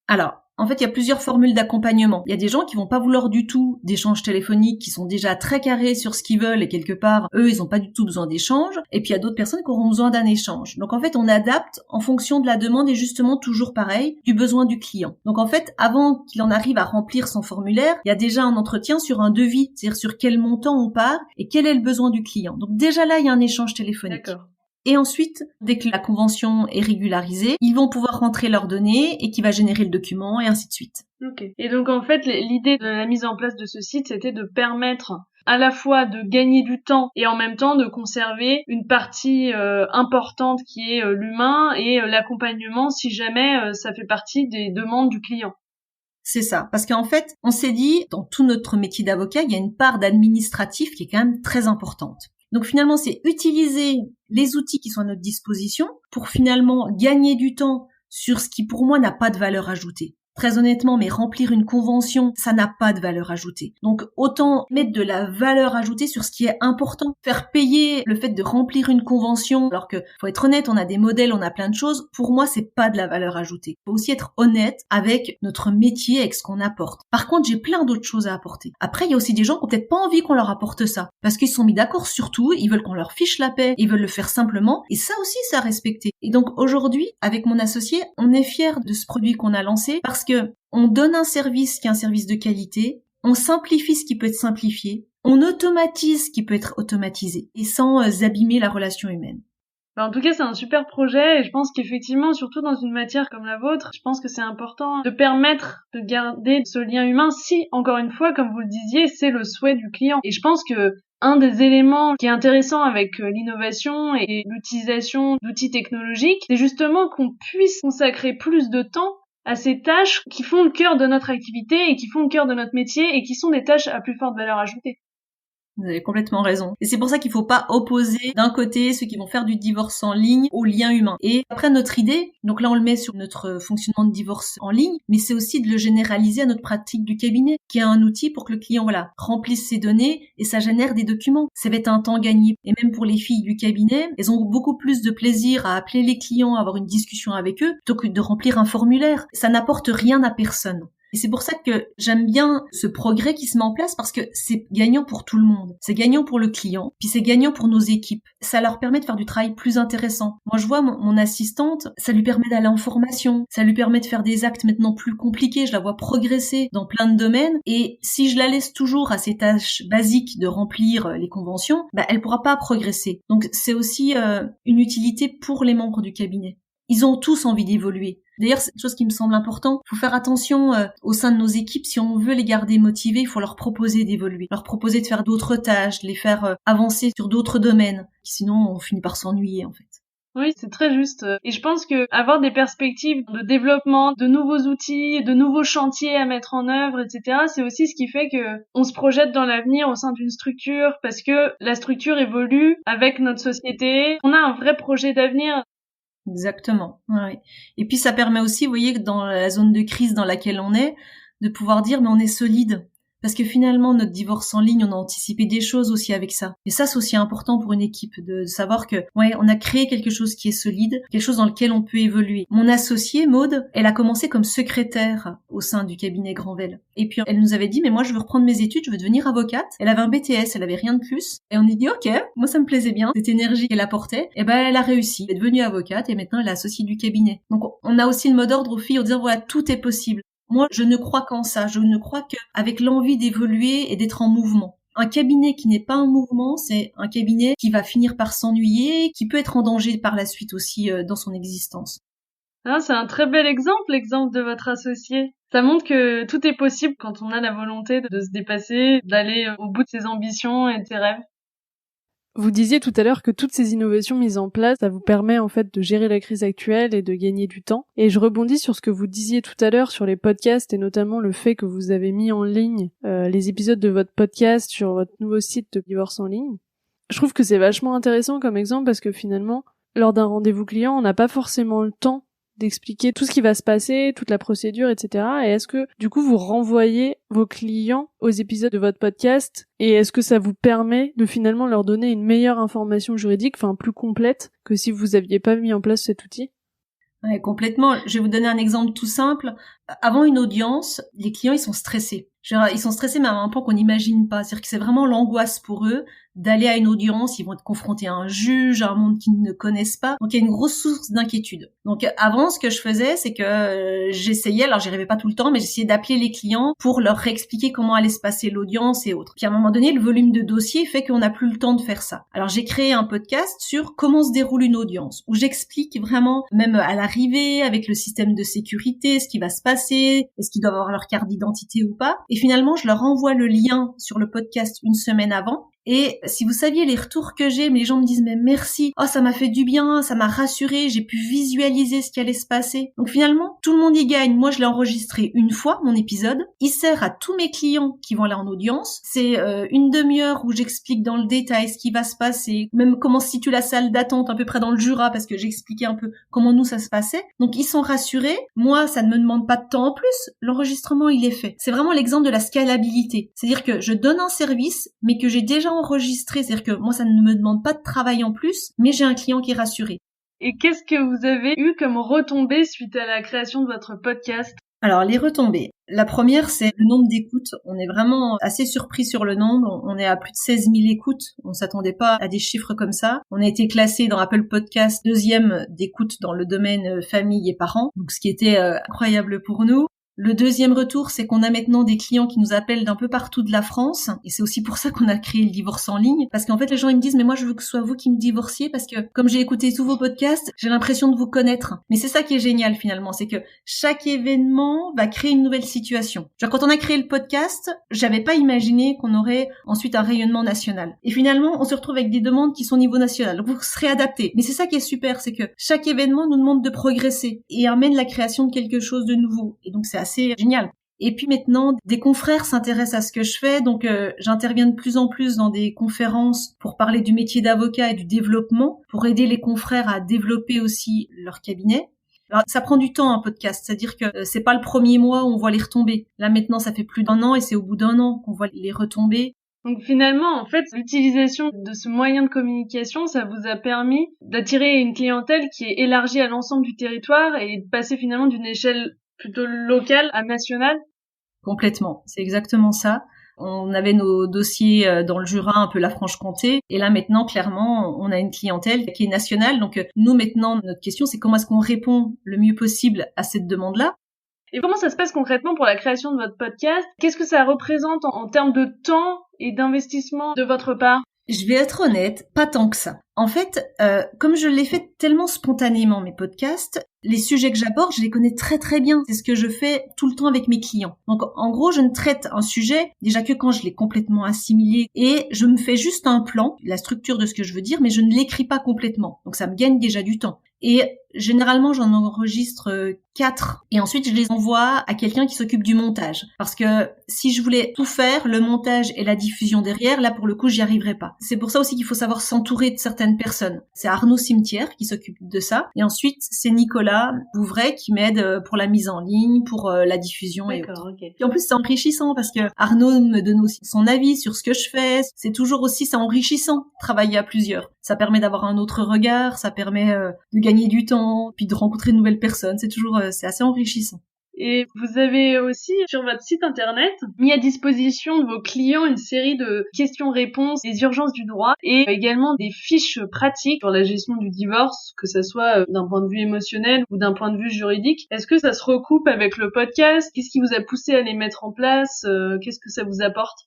Alors, en fait, il y a plusieurs formules d'accompagnement. Il y a des gens qui vont pas vouloir du tout d'échanges téléphoniques, qui sont déjà très carrés sur ce qu'ils veulent et quelque part, eux, ils ont pas du tout besoin d'échanges. Et puis, il y a d'autres personnes qui auront besoin d'un échange. Donc, en fait, on adapte en fonction de la demande et justement, toujours pareil, du besoin du client. Donc, en fait, avant qu'il en arrive à remplir son formulaire, il y a déjà un entretien sur un devis, c'est-à-dire sur quel montant on part et quel est le besoin du client. Donc, déjà là, il y a un échange téléphonique. D'accord. Et ensuite, dès que la convention est régularisée, ils vont pouvoir rentrer leurs données et qui va générer le document et ainsi de suite. Ok. Et donc en fait, l'idée de la mise en place de ce site, c'était de permettre à la fois de gagner du temps et en même temps de conserver une partie importante qui est l'humain et l'accompagnement si jamais ça fait partie des demandes du client. C'est ça. Parce qu'en fait, on s'est dit, dans tout notre métier d'avocat, il y a une part d'administratif qui est quand même très importante. Donc finalement, c'est utiliser les outils qui sont à notre disposition pour finalement gagner du temps sur ce qui pour moi n'a pas de valeur ajoutée. Très honnêtement, mais remplir une convention, ça n'a pas de valeur ajoutée. Donc autant mettre de la valeur ajoutée sur ce qui est important. Faire payer le fait de remplir une convention, alors que, faut être honnête, on a des modèles, on a plein de choses, pour moi, c'est pas de la valeur ajoutée. Faut aussi être honnête avec notre métier, avec ce qu'on apporte. Par contre, j'ai plein d'autres choses à apporter. Après, il y a aussi des gens qui ont peut-être pas envie qu'on leur apporte ça, parce qu'ils se sont mis d'accord sur tout, ils veulent qu'on leur fiche la paix, ils veulent le faire simplement, et ça aussi, c'est à respecter. Et donc aujourd'hui, avec mon associé, on est fiers de ce produit qu'on a lancé, parce que on donne un service qui est un service de qualité, on simplifie ce qui peut être simplifié, on automatise ce qui peut être automatisé, et sans abîmer la relation humaine. En tout cas, c'est un super projet et je pense qu'effectivement, surtout dans une matière comme la vôtre, je pense que c'est important de permettre de garder ce lien humain si, encore une fois, comme vous le disiez, c'est le souhait du client. Et je pense que un des éléments qui est intéressant avec l'innovation et l'utilisation d'outils technologiques, c'est justement qu'on puisse consacrer plus de temps à ces tâches qui font le cœur de notre activité et qui font le cœur de notre métier et qui sont des tâches à plus forte valeur ajoutée. Vous avez complètement raison. Et c'est pour ça qu'il faut pas opposer d'un côté ceux qui vont faire du divorce en ligne au lien humain. Et après notre idée, donc là on le met sur notre fonctionnement de divorce en ligne, mais c'est aussi de le généraliser à notre pratique du cabinet, qui est un outil pour que le client remplisse ses données et ça génère des documents. Ça va être un temps gagné. Et même pour les filles du cabinet, elles ont beaucoup plus de plaisir à appeler les clients, à avoir une discussion avec eux, plutôt que de remplir un formulaire. Ça n'apporte rien à personne. Et c'est pour ça que j'aime bien ce progrès qui se met en place parce que c'est gagnant pour tout le monde. C'est gagnant pour le client, puis c'est gagnant pour nos équipes. Ça leur permet de faire du travail plus intéressant. Moi, je vois mon assistante, ça lui permet d'aller en formation, ça lui permet de faire des actes maintenant plus compliqués, je la vois progresser dans plein de domaines. Et si je la laisse toujours à ses tâches basiques de remplir les conventions, elle pourra pas progresser. Donc c'est aussi une utilité pour les membres du cabinet. Ils ont tous envie d'évoluer. D'ailleurs, c'est une chose qui me semble important. Il faut faire attention au sein de nos équipes. Si on veut les garder motivés, il faut leur proposer d'évoluer, leur proposer de faire d'autres tâches, les faire avancer sur d'autres domaines. Sinon, on finit par s'ennuyer, en fait. Oui, c'est très juste. Et je pense que avoir des perspectives de développement, de nouveaux outils, de nouveaux chantiers à mettre en œuvre, etc., c'est aussi ce qui fait que on se projette dans l'avenir au sein d'une structure parce que la structure évolue avec notre société. On a un vrai projet d'avenir. Exactement. Ouais. Et puis ça permet aussi, vous voyez, que dans la zone de crise dans laquelle on est, de pouvoir dire mais on est solide. Parce que finalement, notre divorce en ligne, on a anticipé des choses aussi avec ça. Et ça, c'est aussi important pour une équipe de savoir que, on a créé quelque chose qui est solide, quelque chose dans lequel on peut évoluer. Mon associée, Maude, elle a commencé comme secrétaire au sein du cabinet Granvelle. Et puis, elle nous avait dit, mais moi, je veux reprendre mes études, je veux devenir avocate. Elle avait un BTS, elle avait rien de plus. Et on a dit, ok, moi, ça me plaisait bien, cette énergie qu'elle apportait. Et elle a réussi. Elle est devenue avocate et maintenant, elle est associée du cabinet. Donc, on a aussi le mot d'ordre aux filles en disant, voilà, tout est possible. Moi, je ne crois qu'en ça. Je ne crois qu'avec l'envie d'évoluer et d'être en mouvement. Un cabinet qui n'est pas en mouvement, c'est un cabinet qui va finir par s'ennuyer, qui peut être en danger par la suite aussi dans son existence. Ah, c'est un très bel exemple, l'exemple de votre associé. Ça montre que tout est possible quand on a la volonté de se dépasser, d'aller au bout de ses ambitions et de ses rêves. Vous disiez tout à l'heure que toutes ces innovations mises en place, ça vous permet en fait de gérer la crise actuelle et de gagner du temps. Et je rebondis sur ce que vous disiez tout à l'heure sur les podcasts et notamment le fait que vous avez mis en ligne les épisodes de votre podcast sur votre nouveau site de divorce en ligne. Je trouve que c'est vachement intéressant comme exemple parce que finalement, lors d'un rendez-vous client, on n'a pas forcément le temps d'expliquer tout ce qui va se passer, toute la procédure, etc. Et est-ce que, du coup, vous renvoyez vos clients aux épisodes de votre podcast et est-ce que ça vous permet de finalement leur donner une meilleure information juridique, plus complète que si vous aviez pas mis en place cet outil? Ouais, complètement. Je vais vous donner un exemple tout simple. Avant une audience, les clients, ils sont stressés. Ils sont stressés, mais à un point qu'on n'imagine pas. C'est-à-dire que c'est vraiment l'angoisse pour eux d'aller à une audience. Ils vont être confrontés à un juge, à un monde qu'ils ne connaissent pas. Donc, il y a une grosse source d'inquiétude. Donc, avant, ce que je faisais, c'est que j'essayais, alors j'y arrivais pas tout le temps, mais j'essayais d'appeler les clients pour leur réexpliquer comment allait se passer l'audience et autres. Puis, à un moment donné, le volume de dossiers fait qu'on n'a plus le temps de faire ça. Alors, j'ai créé un podcast sur comment se déroule une audience, où j'explique vraiment, même à l'arrivée, avec le système de sécurité, ce qui va se passer, est-ce qu'ils doivent avoir leur carte d'identité ou pas. Et finalement, je leur envoie le lien sur le podcast une semaine avant. Et si vous saviez les retours que j'ai, mais les gens me disent mais merci, oh ça m'a fait du bien, ça m'a rassuré, j'ai pu visualiser ce qui allait se passer. Donc finalement, tout le monde y gagne. Moi, je l'ai enregistré une fois, mon épisode. Il sert à tous mes clients qui vont aller en audience. C'est une demi-heure où j'explique dans le détail ce qui va se passer, même comment se situe la salle d'attente à peu près dans le Jura, parce que j'expliquais un peu comment nous ça se passait. Donc ils sont rassurés. Moi, ça ne me demande pas de temps en plus. L'enregistrement, il est fait. C'est vraiment l'exemple de la scalabilité. C'est-à-dire que je donne un service, mais que j'ai déjà enregistré, c'est-à-dire que moi ça ne me demande pas de travail en plus, mais j'ai un client qui est rassuré. Et qu'est-ce que vous avez eu comme retombées suite à la création de votre podcast? Alors les retombées, la première c'est le nombre d'écoutes. On est vraiment assez surpris sur le nombre, on est à plus de 16 000 écoutes, on s'attendait pas à des chiffres comme ça. On a été classé dans Apple Podcast 2e d'écoute dans le domaine famille et parents, donc ce qui était incroyable pour nous. Le deuxième retour, c'est qu'on a maintenant des clients qui nous appellent d'un peu partout de la France. Et c'est aussi pour ça qu'on a créé le divorce en ligne. Parce qu'en fait, les gens, ils me disent, mais moi, je veux que ce soit vous qui me divorciez parce que comme j'ai écouté tous vos podcasts, j'ai l'impression de vous connaître. Mais c'est ça qui est génial, finalement. C'est que chaque événement va créer une nouvelle situation. Genre, quand on a créé le podcast, j'avais pas imaginé qu'on aurait ensuite un rayonnement national. Et finalement, on se retrouve avec des demandes qui sont au niveau national. Donc, vous serez adapté. Mais c'est ça qui est super, c'est que chaque événement nous demande de progresser et amène la création de quelque chose de nouveau. Et donc, c'est assez génial. Et puis maintenant, des confrères s'intéressent à ce que je fais, donc j'interviens de plus en plus dans des conférences pour parler du métier d'avocat et du développement, pour aider les confrères à développer aussi leur cabinet. Alors, ça prend du temps un podcast, c'est-à-dire que c'est pas le premier mois où on voit les retombées. Là maintenant, ça fait plus d'1 an et c'est au bout d'1 an qu'on voit les retombées. Donc finalement, en fait, l'utilisation de ce moyen de communication, ça vous a permis d'attirer une clientèle qui est élargie à l'ensemble du territoire et de passer finalement d'une échelle plutôt locale à nationale? Complètement, c'est exactement ça. On avait nos dossiers dans le Jura, un peu la Franche-Comté. Et là, maintenant, clairement, on a une clientèle qui est nationale. Donc, nous, maintenant, notre question, c'est comment est-ce qu'on répond le mieux possible à cette demande-là? Et comment ça se passe concrètement pour la création de votre podcast? Qu'est-ce que ça représente en termes de temps et d'investissement de votre part? Je vais être honnête, pas tant que ça. En fait, comme je l'ai fait tellement spontanément, mes podcasts, les sujets que j'aborde, je les connais très très bien. C'est ce que je fais tout le temps avec mes clients. Donc, en gros, je ne traite un sujet déjà que quand je l'ai complètement assimilé et je me fais juste un plan, la structure de ce que je veux dire, mais je ne l'écris pas complètement. Donc, ça me gagne déjà du temps. Et généralement, j'en enregistre 4 et ensuite je les envoie à quelqu'un qui s'occupe du montage. Parce que si je voulais tout faire, le montage et la diffusion derrière, là pour le coup, j'y arriverais pas. C'est pour ça aussi qu'il faut savoir s'entourer de certaines personnes. C'est Arnaud Cimetière qui s'occupe de ça. Et ensuite, c'est Nicolas Bouvray qui m'aide pour la mise en ligne, pour la diffusion et autres. Okay. Et en plus, c'est enrichissant parce que Arnaud me donne aussi son avis sur ce que je fais. C'est toujours aussi, c'est enrichissant, travailler à plusieurs. Ça permet d'avoir un autre regard, ça permet de gagner du temps, puis de rencontrer de nouvelles personnes. C'est toujours, c'est assez enrichissant. Et vous avez aussi, sur votre site internet, mis à disposition de vos clients une série de questions-réponses, des urgences du droit, et également des fiches pratiques sur la gestion du divorce, que ça soit d'un point de vue émotionnel ou d'un point de vue juridique. Est-ce que ça se recoupe avec le podcast? Qu'est-ce qui vous a poussé à les mettre en place? Qu'est-ce que ça vous apporte?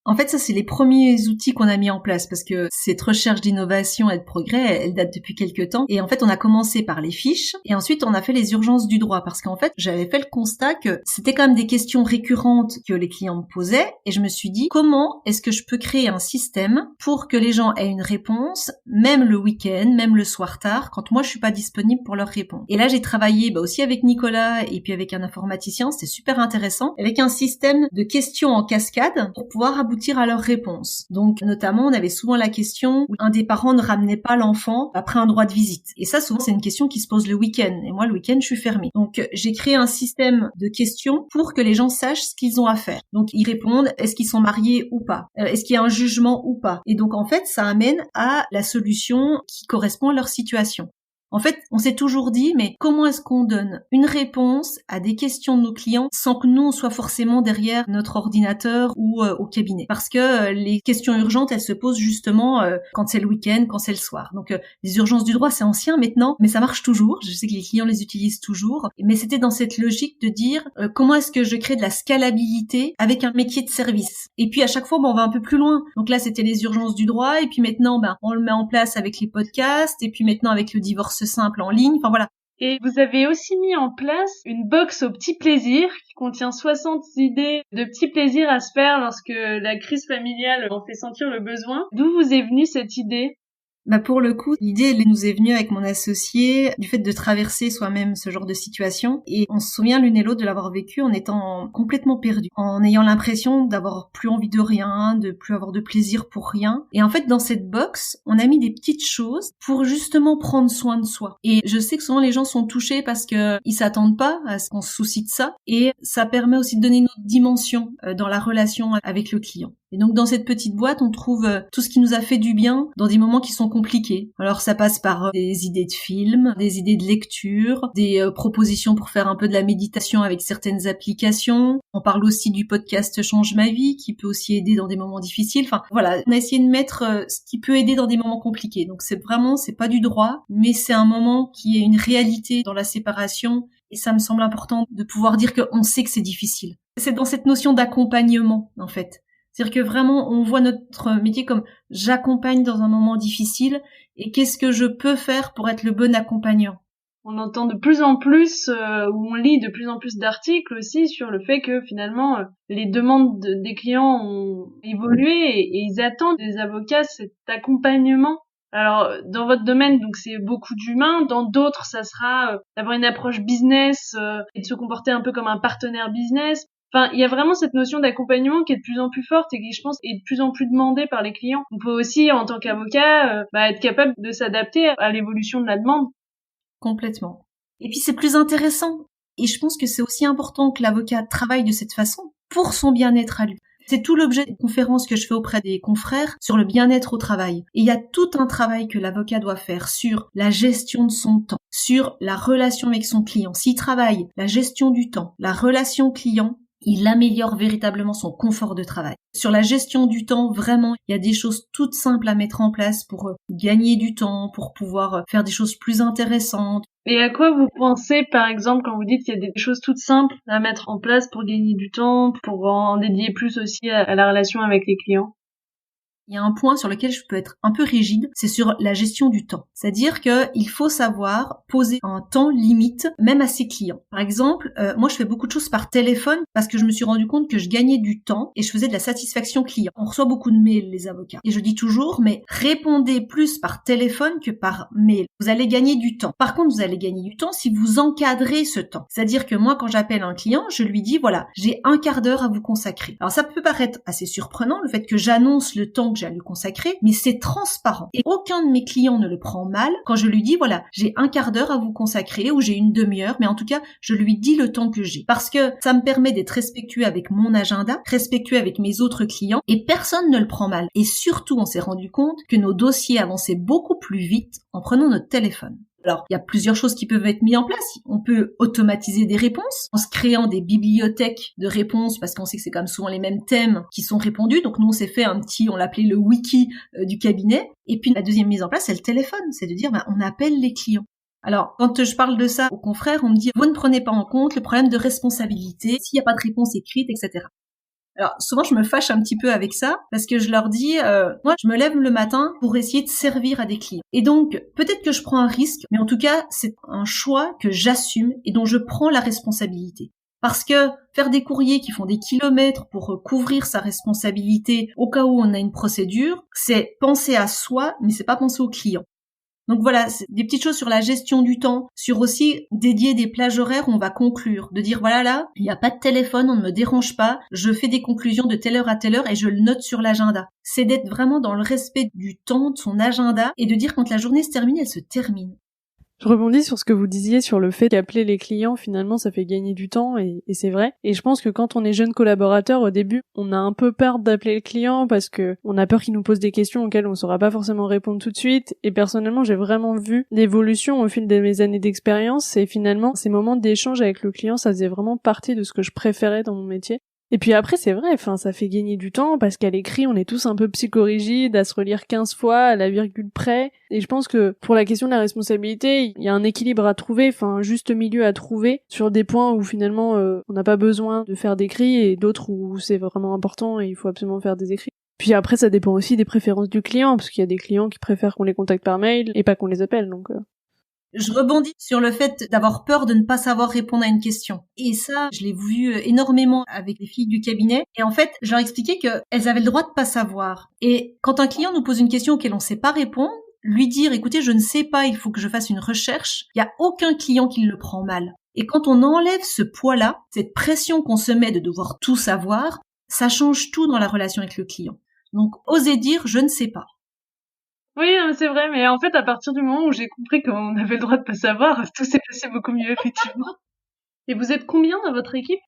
En fait, ça, c'est les premiers outils qu'on a mis en place parce que cette recherche d'innovation et de progrès, elle date depuis quelques temps. Et en fait, on a commencé par les fiches et ensuite, on a fait les urgences du droit parce qu'en fait, j'avais fait le constat que c'était quand même des questions récurrentes que les clients me posaient et je me suis dit, comment est-ce que je peux créer un système pour que les gens aient une réponse, même le week-end, même le soir tard, quand moi, je suis pas disponible pour leur répondre. Et là, j'ai travaillé aussi avec Nicolas et puis avec un informaticien, c'était super intéressant, avec un système de questions en cascade pour pouvoir aboutir aboutir à leur réponse. Donc, notamment, on avait souvent la question où un des parents ne ramenait pas l'enfant après un droit de visite. Et ça, souvent, c'est une question qui se pose le week-end. Et moi, le week-end, je suis fermée. Donc, j'ai créé un système de questions pour que les gens sachent ce qu'ils ont à faire. Donc, ils répondent, est-ce qu'ils sont mariés ou pas? Est-ce qu'il y a un jugement ou pas? Et donc, en fait, ça amène à la solution qui correspond à leur situation. En fait, on s'est toujours dit, mais comment est-ce qu'on donne une réponse à des questions de nos clients sans que nous, on soit forcément derrière notre ordinateur ou au cabinet? Parce que les questions urgentes, elles se posent justement quand c'est le week-end, quand c'est le soir. Donc, les urgences du droit, c'est ancien maintenant, mais ça marche toujours. Je sais que les clients les utilisent toujours. Mais c'était dans cette logique de dire, comment est-ce que je crée de la scalabilité avec un métier de service? Et puis, à chaque fois, on va un peu plus loin. Donc là, c'était les urgences du droit. Et puis maintenant, on le met en place avec les podcasts. Et puis maintenant, avec le divorce simple en ligne, enfin voilà. Et vous avez aussi mis en place une box aux petits plaisirs qui contient 60 idées de petits plaisirs à se faire lorsque la crise familiale en fait sentir le besoin. D'où vous est venue cette idée ? Pour le coup, l'idée, elle nous est venue avec mon associé du fait de traverser soi-même ce genre de situation. Et on se souvient l'une et l'autre de l'avoir vécu en étant complètement perdu, en ayant l'impression d'avoir plus envie de rien, de plus avoir de plaisir pour rien. Et en fait, dans cette box, on a mis des petites choses pour justement prendre soin de soi. Et je sais que souvent les gens sont touchés parce que ils s'attendent pas à ce qu'on se soucie de ça. Et ça permet aussi de donner une autre dimension dans la relation avec le client. Et donc dans cette petite boîte, on trouve tout ce qui nous a fait du bien dans des moments qui sont compliqués. Alors ça passe par des idées de films, des idées de lecture, des propositions pour faire un peu de la méditation avec certaines applications. On parle aussi du podcast Change ma vie qui peut aussi aider dans des moments difficiles. Enfin voilà, on a essayé de mettre ce qui peut aider dans des moments compliqués. Donc c'est pas du droit, mais c'est un moment qui est une réalité dans la séparation. Et ça me semble important de pouvoir dire qu'on sait que c'est difficile. C'est dans cette notion d'accompagnement en fait. C'est-à-dire que vraiment, on voit notre métier comme j'accompagne dans un moment difficile et qu'est-ce que je peux faire pour être le bon accompagnant. On entend de plus en plus, ou on lit de plus en plus d'articles aussi sur le fait que finalement, les demandes des clients ont évolué et ils attendent des avocats cet accompagnement. Alors, dans votre domaine, donc c'est beaucoup d'humains. Dans d'autres, ça sera d'avoir une approche business et de se comporter un peu comme un partenaire business. Enfin, il y a vraiment cette notion d'accompagnement qui est de plus en plus forte et qui, je pense, est de plus en plus demandée par les clients. On peut aussi, en tant qu'avocat, être capable de s'adapter à l'évolution de la demande. Complètement. Et puis c'est plus intéressant. Et je pense que c'est aussi important que l'avocat travaille de cette façon pour son bien-être à lui. C'est tout l'objet des conférences que je fais auprès des confrères sur le bien-être au travail. Et il y a tout un travail que l'avocat doit faire sur la gestion de son temps, sur la relation avec son client. S'il travaille la gestion du temps, la relation client, il améliore véritablement son confort de travail. Sur la gestion du temps, vraiment, il y a des choses toutes simples à mettre en place pour gagner du temps, pour pouvoir faire des choses plus intéressantes. Et à quoi vous pensez, par exemple, quand vous dites qu'il y a des choses toutes simples à mettre en place pour gagner du temps, pour en dédier plus aussi à la relation avec les clients ? Il y a un point sur lequel je peux être un peu rigide, c'est sur la gestion du temps. C'est-à-dire qu'il faut savoir poser un temps limite, même à ses clients. Par exemple, moi je fais beaucoup de choses par téléphone parce que je me suis rendu compte que je gagnais du temps et je faisais de la satisfaction client. On reçoit beaucoup de mails, les avocats. Et je dis toujours, mais répondez plus par téléphone que par mail. Vous allez gagner du temps. Par contre, vous allez gagner du temps si vous encadrez ce temps. C'est-à-dire que moi, quand j'appelle un client, je lui dis, voilà, j'ai un quart d'heure à vous consacrer. Alors ça peut paraître assez surprenant, le fait que j'annonce le temps que j'ai à lui consacrer, mais c'est transparent. Et aucun de mes clients ne le prend mal quand je lui dis, voilà, j'ai un quart d'heure à vous consacrer ou j'ai une demi-heure, mais en tout cas, je lui dis le temps que j'ai. Parce que ça me permet d'être respectueux avec mon agenda, respectueux avec mes autres clients, et personne ne le prend mal. Et surtout, on s'est rendu compte que nos dossiers avançaient beaucoup plus vite en prenant notre téléphone. Alors, il y a plusieurs choses qui peuvent être mises en place. On peut automatiser des réponses en se créant des bibliothèques de réponses parce qu'on sait que c'est quand même souvent les mêmes thèmes qui sont répondus. Donc nous, on s'est fait on l'appelait le wiki du cabinet. Et puis la deuxième mise en place, c'est le téléphone. C'est de dire, on appelle les clients. Alors, quand je parle de ça aux confrères, on me dit, vous ne prenez pas en compte le problème de responsabilité, s'il n'y a pas de réponse écrite, etc. Alors souvent je me fâche un petit peu avec ça parce que je leur dis moi je me lève le matin pour essayer de servir à des clients. Et donc peut-être que je prends un risque, mais en tout cas c'est un choix que j'assume et dont je prends la responsabilité. Parce que faire des courriers qui font des kilomètres pour couvrir sa responsabilité au cas où on a une procédure, c'est penser à soi mais c'est pas penser au client. Donc voilà, c'est des petites choses sur la gestion du temps, sur aussi dédier des plages horaires où on va conclure, de dire voilà là, il n'y a pas de téléphone, on ne me dérange pas, je fais des conclusions de telle heure à telle heure et je le note sur l'agenda. C'est d'être vraiment dans le respect du temps, de son agenda et de dire quand la journée se termine, elle se termine. Je rebondis sur ce que vous disiez sur le fait qu'appeler les clients, finalement, ça fait gagner du temps, et c'est vrai. Et je pense que quand on est jeune collaborateur, au début, on a un peu peur d'appeler le client parce que on a peur qu'il nous pose des questions auxquelles on saura pas forcément répondre tout de suite. Et personnellement, j'ai vraiment vu l'évolution au fil de mes années d'expérience, et finalement, ces moments d'échange avec le client, ça faisait vraiment partie de ce que je préférais dans mon métier. Et puis après, c'est vrai, ça fait gagner du temps, parce qu'à l'écrit, on est tous un peu psychorigides, à se relire 15 fois, à la virgule près. Et je pense que, pour la question de la responsabilité, il y a un équilibre à trouver, un juste milieu à trouver, sur des points où finalement, on n'a pas besoin de faire d'écrit, et d'autres où c'est vraiment important et il faut absolument faire des écrits. Puis après, ça dépend aussi des préférences du client, parce qu'il y a des clients qui préfèrent qu'on les contacte par mail, et pas qu'on les appelle, donc... Je rebondis sur le fait d'avoir peur de ne pas savoir répondre à une question. Et ça, je l'ai vu énormément avec les filles du cabinet. Et en fait, je leur expliquais qu'elles avaient le droit de pas savoir. Et quand un client nous pose une question auquel on ne sait pas répondre, lui dire, écoutez, je ne sais pas, il faut que je fasse une recherche, il n'y a aucun client qui le prend mal. Et quand on enlève ce poids-là, cette pression qu'on se met de devoir tout savoir, ça change tout dans la relation avec le client. Donc, osez dire, je ne sais pas. Oui, c'est vrai, mais en fait, à partir du moment où j'ai compris qu'on avait le droit de pas savoir, tout s'est passé beaucoup mieux, effectivement. Et vous êtes combien dans votre équipe?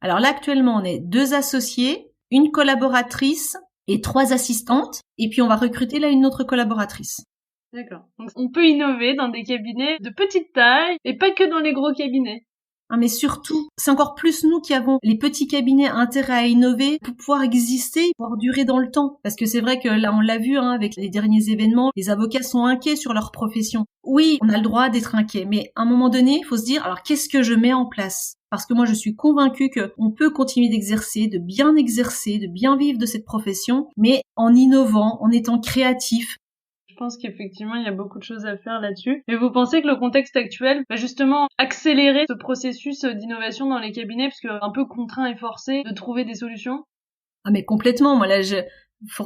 Alors là, actuellement, on est 2 associés, une collaboratrice et 3 assistantes. Et puis, on va recruter là une autre collaboratrice. D'accord. Donc, on peut innover dans des cabinets de petite taille et pas que dans les gros cabinets. Ah, mais surtout, c'est encore plus nous qui avons les petits cabinets intérêt à innover pour pouvoir exister, pouvoir durer dans le temps. Parce que c'est vrai que là, on l'a vu avec les derniers événements, les avocats sont inquiets sur leur profession. Oui, on a le droit d'être inquiet, mais à un moment donné, il faut se dire, alors qu'est-ce que je mets en place ? Parce que moi, je suis convaincue qu'on peut continuer d'exercer, de bien vivre de cette profession, mais en innovant, en étant créatif. Je pense qu'effectivement, il y a beaucoup de choses à faire là-dessus. Mais vous pensez que le contexte actuel va justement accélérer ce processus d'innovation dans les cabinets, parce que un peu contraint et forcé de trouver des solutions? Ah, mais complètement. Moi, là,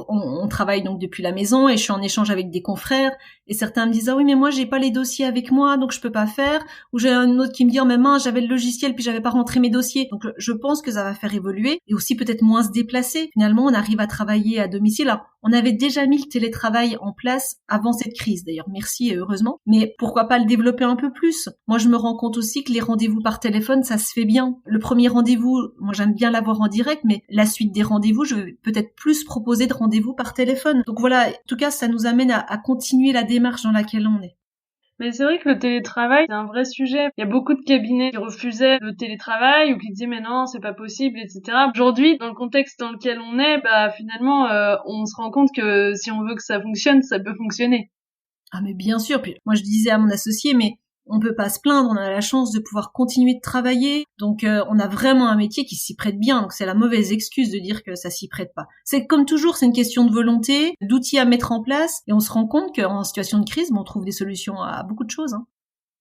on travaille donc depuis la maison et je suis en échange avec des confrères et certains me disent ah oui mais moi j'ai pas les dossiers avec moi donc je peux pas faire, ou j'ai un autre qui me dit oh mais mince j'avais le logiciel puis j'avais pas rentré mes dossiers. Donc je pense que ça va faire évoluer et aussi peut-être moins se déplacer. Finalement on arrive à travailler à domicile. Alors on avait déjà mis le télétravail en place avant cette crise d'ailleurs, merci et heureusement, mais pourquoi pas le développer un peu plus. Moi je me rends compte aussi que les rendez-vous par téléphone ça se fait bien. Le premier rendez-vous moi j'aime bien l'avoir en direct, mais la suite des rendez-vous je vais peut-être plus proposer de rendez-vous par téléphone. Donc voilà, en tout cas, ça nous amène à continuer la démarche dans laquelle on est. Mais c'est vrai que le télétravail, c'est un vrai sujet. Il y a beaucoup de cabinets qui refusaient le télétravail ou qui disaient mais non, c'est pas possible, etc. Aujourd'hui, dans le contexte dans lequel on est, finalement, on se rend compte que si on veut que ça fonctionne, ça peut fonctionner. Ah mais bien sûr, puis moi je disais à mon associé, mais on peut pas se plaindre, on a la chance de pouvoir continuer de travailler, donc on a vraiment un métier qui s'y prête bien, donc c'est la mauvaise excuse de dire que ça s'y prête pas. C'est comme toujours, c'est une question de volonté, d'outils à mettre en place, et on se rend compte qu'en situation de crise, on trouve des solutions à beaucoup de choses.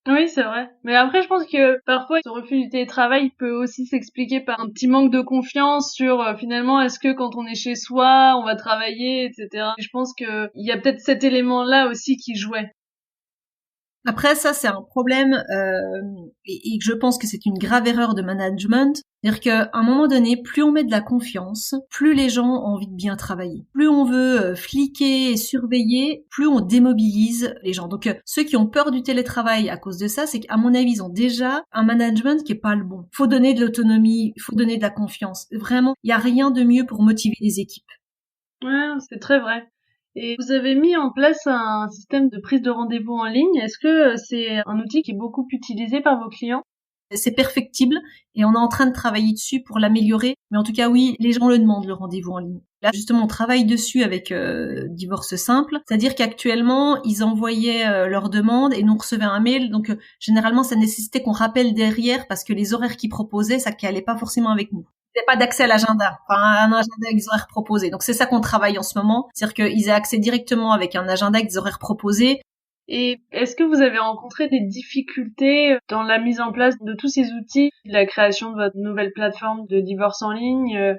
Oui, c'est vrai. Mais après, je pense que parfois, ce refus du télétravail peut aussi s'expliquer par un petit manque de confiance sur finalement, est-ce que quand on est chez soi, on va travailler, etc. Et je pense que il y a peut-être cet élément-là aussi qui jouait. Après, ça, c'est un problème et je pense que c'est une grave erreur de management. C'est-à-dire qu'à un moment donné, plus on met de la confiance, plus les gens ont envie de bien travailler. Plus on veut fliquer et surveiller, plus on démobilise les gens. Donc, ceux qui ont peur du télétravail à cause de ça, c'est qu'à mon avis, ils ont déjà un management qui est pas le bon. Il faut donner de l'autonomie, il faut donner de la confiance. Vraiment, il n'y a rien de mieux pour motiver les équipes. Ouais, c'est très vrai. Et vous avez mis en place un système de prise de rendez-vous en ligne. Est-ce que c'est un outil qui est beaucoup utilisé par vos clients? C'est perfectible et on est en train de travailler dessus pour l'améliorer. Mais en tout cas, oui, les gens le demandent, le rendez-vous en ligne. Là, justement, on travaille dessus avec Divorce Simple. C'est-à-dire qu'actuellement, ils envoyaient leur demande et nous recevaient un mail. Donc, généralement, ça nécessitait qu'on rappelle derrière parce que les horaires qu'ils proposaient, ça n'allait pas forcément avec nous. Il n'y a pas d'accès à l'agenda, enfin un agenda avec des horaires proposés. Donc, c'est ça qu'on travaille en ce moment. C'est-à-dire qu'ils aient accès directement avec un agenda avec des horaires proposés. Et est-ce que vous avez rencontré des difficultés dans la mise en place de tous ces outils, de la création de votre nouvelle plateforme de divorce en ligne?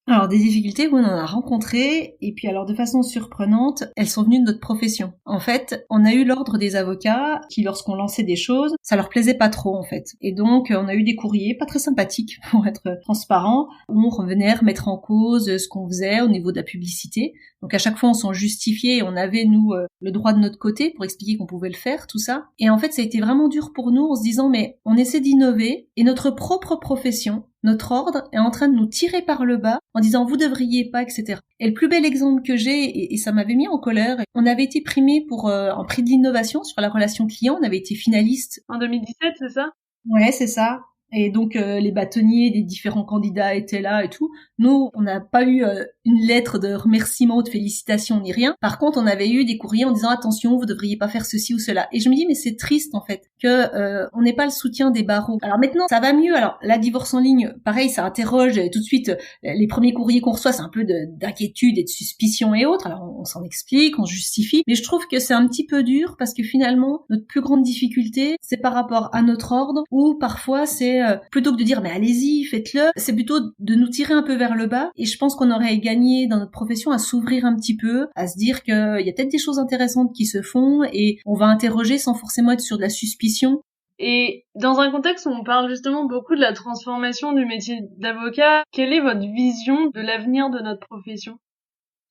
Alors des difficultés, oui, on en a rencontré, et puis alors de façon surprenante, elles sont venues de notre profession. En fait, on a eu l'ordre des avocats qui, lorsqu'on lançait des choses, ça leur plaisait pas trop en fait. Et donc on a eu des courriers pas très sympathiques, pour être transparent, où on revenait remettre en cause ce qu'on faisait au niveau de la publicité. Donc à chaque fois on s'en justifiait et on avait nous le droit de notre côté pour expliquer qu'on pouvait le faire, tout ça. Et en fait ça a été vraiment dur pour nous en se disant mais on essaie d'innover et notre propre profession, notre ordre est en train de nous tirer par le bas en disant vous devriez pas, etc. Et le plus bel exemple que j'ai, et ça m'avait mis en colère, on avait été primé pour un prix de l'innovation sur la relation client, on avait été finaliste. En 2017, c'est ça? Ouais, c'est ça. Et donc les bâtonniers des différents candidats étaient là et tout. Nous, on n'a pas eu une lettre de remerciement ou de félicitations ni rien. Par contre, on avait eu des courriers en disant attention, vous devriez pas faire ceci ou cela. Et je me dis mais c'est triste en fait que on n'ait pas le soutien des barreaux. Alors maintenant, ça va mieux. Alors la divorce en ligne, pareil, ça interroge tout de suite. Les premiers courriers qu'on reçoit, c'est un peu d'inquiétude et de suspicion et autres. Alors on s'en explique, on se justifie. Mais je trouve que c'est un petit peu dur parce que finalement, notre plus grande difficulté, c'est par rapport à notre ordre ou parfois c'est plutôt que de dire mais allez-y, faites-le, c'est plutôt de nous tirer un peu vers le bas. Et je pense qu'on aurait gagné dans notre profession à s'ouvrir un petit peu, à se dire qu'il y a peut-être des choses intéressantes qui se font et on va interroger sans forcément être sur de la suspicion. Et dans un contexte où on parle justement beaucoup de la transformation du métier d'avocat, quelle est votre vision de l'avenir de notre profession ?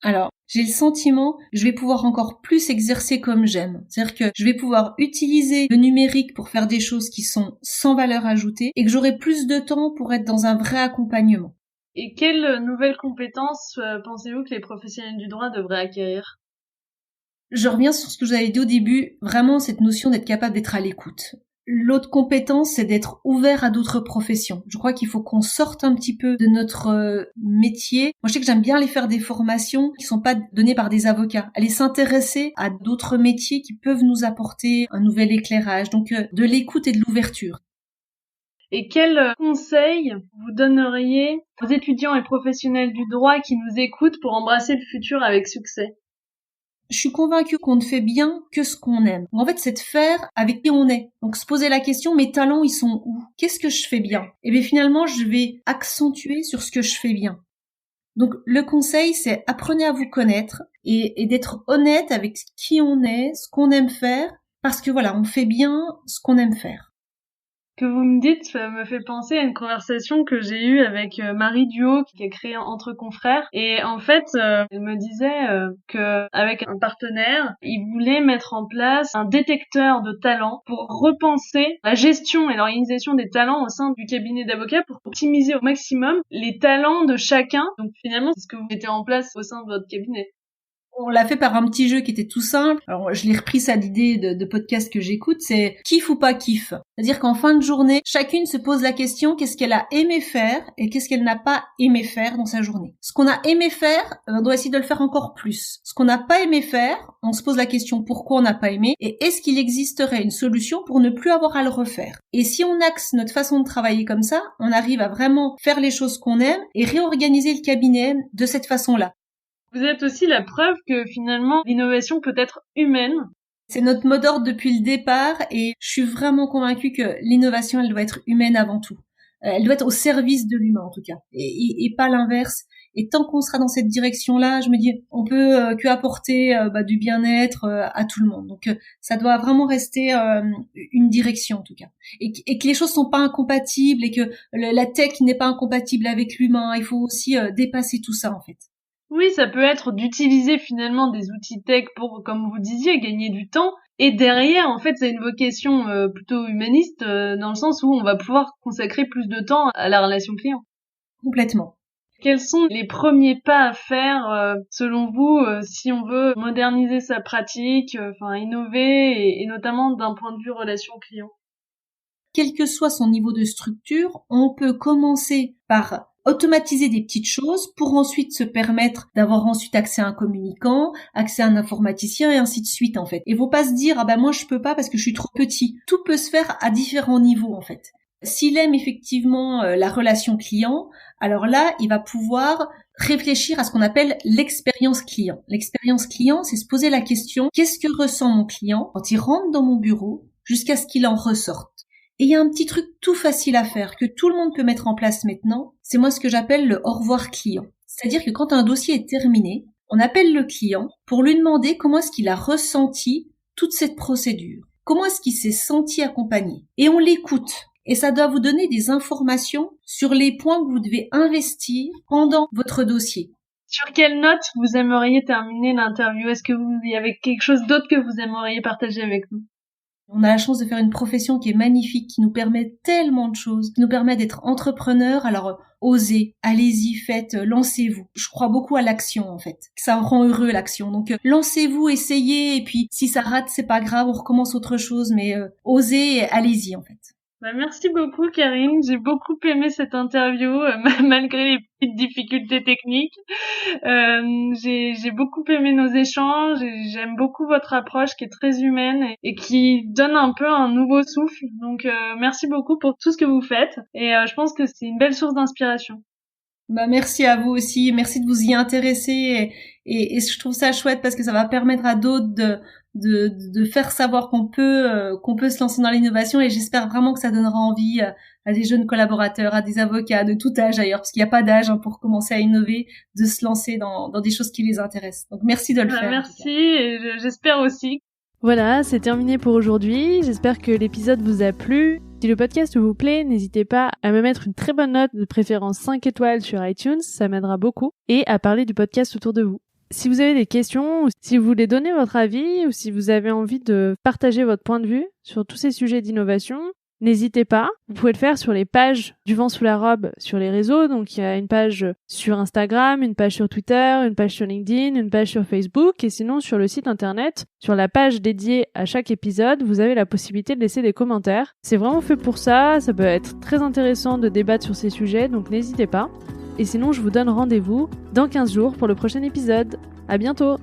Alors, j'ai le sentiment que je vais pouvoir encore plus exercer comme j'aime. C'est-à-dire que je vais pouvoir utiliser le numérique pour faire des choses qui sont sans valeur ajoutée et que j'aurai plus de temps pour être dans un vrai accompagnement. Et quelles nouvelles compétences pensez-vous que les professionnels du droit devraient acquérir ? Je reviens sur ce que je vous avais dit au début, vraiment cette notion d'être capable d'être à l'écoute. L'autre compétence, c'est d'être ouvert à d'autres professions. Je crois qu'il faut qu'on sorte un petit peu de notre métier. Moi, je sais que j'aime bien aller faire des formations qui sont pas données par des avocats. Aller s'intéresser à d'autres métiers qui peuvent nous apporter un nouvel éclairage. Donc, de l'écoute et de l'ouverture. Et quels conseils vous donneriez aux étudiants et professionnels du droit qui nous écoutent pour embrasser le futur avec succès ? Je suis convaincue qu'on ne fait bien que ce qu'on aime. En fait, c'est de faire avec qui on est. Donc, se poser la question, mes talents, ils sont où ? Qu'est-ce que je fais bien ? Et bien, finalement, je vais accentuer sur ce que je fais bien. Donc, le conseil, c'est apprenez à vous connaître et d'être honnête avec qui on est, ce qu'on aime faire, parce que voilà, on fait bien ce qu'on aime faire. Que vous me dites, ça me fait penser à une conversation que j'ai eue avec Marie Duhaut, qui a créé Entre Confrères. Et en fait, elle me disait que avec un partenaire, il voulait mettre en place un détecteur de talents pour repenser la gestion et l'organisation des talents au sein du cabinet d'avocats pour optimiser au maximum les talents de chacun. Donc finalement, c'est ce que vous mettez en place au sein de votre cabinet. On l'a fait par un petit jeu qui était tout simple. Alors, je l'ai repris ça l'idée de podcast que j'écoute, c'est kiff ou pas kiff. C'est-à-dire qu'en fin de journée, chacune se pose la question qu'est-ce qu'elle a aimé faire et qu'est-ce qu'elle n'a pas aimé faire dans sa journée. Ce qu'on a aimé faire, on doit essayer de le faire encore plus. Ce qu'on n'a pas aimé faire, on se pose la question pourquoi on n'a pas aimé et est-ce qu'il existerait une solution pour ne plus avoir à le refaire. Et si on axe notre façon de travailler comme ça, on arrive à vraiment faire les choses qu'on aime et réorganiser le cabinet de cette façon-là. Vous êtes aussi la preuve que finalement l'innovation peut être humaine. C'est notre mot d'ordre depuis le départ et je suis vraiment convaincue que l'innovation, elle doit être humaine avant tout. Elle doit être au service de l'humain en tout cas et pas l'inverse. Et tant qu'on sera dans cette direction-là, je me dis, on peut que apporter du bien-être à tout le monde. Donc ça doit vraiment rester une direction en tout cas. Et que les choses sont pas incompatibles et que la tech n'est pas incompatible avec l'humain. Il faut aussi dépasser tout ça en fait. Oui, ça peut être d'utiliser finalement des outils tech pour, comme vous disiez, gagner du temps. Et derrière, en fait, c'est une vocation plutôt humaniste dans le sens où on va pouvoir consacrer plus de temps à la relation client. Complètement. Quels sont les premiers pas à faire, selon vous, si on veut moderniser sa pratique, innover, et notamment d'un point de vue relation client ? Quel que soit son niveau de structure, on peut commencer par automatiser des petites choses pour ensuite se permettre d'avoir ensuite accès à un communicant, accès à un informaticien et ainsi de suite en fait. Et faut pas se dire moi je peux pas parce que je suis trop petit. Tout peut se faire à différents niveaux en fait. S'il aime effectivement la relation client, alors là, il va pouvoir réfléchir à ce qu'on appelle l'expérience client. L'expérience client, c'est se poser la question qu'est-ce que ressent mon client quand il rentre dans mon bureau jusqu'à ce qu'il en ressorte. Et il y a un petit truc tout facile à faire que tout le monde peut mettre en place maintenant, c'est moi ce que j'appelle le au revoir client. C'est-à-dire que quand un dossier est terminé, on appelle le client pour lui demander comment est-ce qu'il a ressenti toute cette procédure. Comment est-ce qu'il s'est senti accompagné? Et on l'écoute. Et ça doit vous donner des informations sur les points que vous devez investir pendant votre dossier. Sur quelle note vous aimeriez terminer l'interview? Est-ce que il y avait quelque chose d'autre que vous aimeriez partager avec nous? On a la chance de faire une profession qui est magnifique, qui nous permet tellement de choses, qui nous permet d'être entrepreneur. Alors, osez, allez-y, faites, lancez-vous. Je crois beaucoup à l'action, en fait. Ça rend heureux, l'action. Donc, lancez-vous, essayez, et puis, si ça rate, c'est pas grave, on recommence autre chose, mais osez, allez-y, en fait. Merci beaucoup, Karine. J'ai beaucoup aimé cette interview, malgré les petites difficultés techniques. J'ai beaucoup aimé nos échanges et j'aime beaucoup votre approche qui est très humaine et qui donne un peu un nouveau souffle. Donc, merci beaucoup pour tout ce que vous faites et je pense que c'est une belle source d'inspiration. Merci à vous aussi. Merci de vous y intéresser et je trouve ça chouette parce que ça va permettre à d'autres de faire savoir qu'on peut se lancer dans l'innovation et j'espère vraiment que ça donnera envie à des jeunes collaborateurs, à des avocats de tout âge d'ailleurs, parce qu'il n'y a pas d'âge pour commencer à innover, de se lancer dans des choses qui les intéressent. Donc merci de le faire. Merci et j'espère aussi. Voilà, c'est terminé pour aujourd'hui. J'espère que l'épisode vous a plu. Si le podcast vous plaît, n'hésitez pas à me mettre une très bonne note, de préférence 5 étoiles sur iTunes, ça m'aidera beaucoup, et à parler du podcast autour de vous. Si vous avez des questions, ou si vous voulez donner votre avis, ou si vous avez envie de partager votre point de vue sur tous ces sujets d'innovation, n'hésitez pas. Vous pouvez le faire sur les pages du vent sous la robe sur les réseaux. Donc il y a une page sur Instagram, une page sur Twitter, une page sur LinkedIn, une page sur Facebook. Et sinon sur le site internet, sur la page dédiée à chaque épisode, vous avez la possibilité de laisser des commentaires. C'est vraiment fait pour ça. Ça peut être très intéressant de débattre sur ces sujets. Donc n'hésitez pas. Et sinon je vous donne rendez-vous dans 15 jours pour le prochain épisode. À bientôt!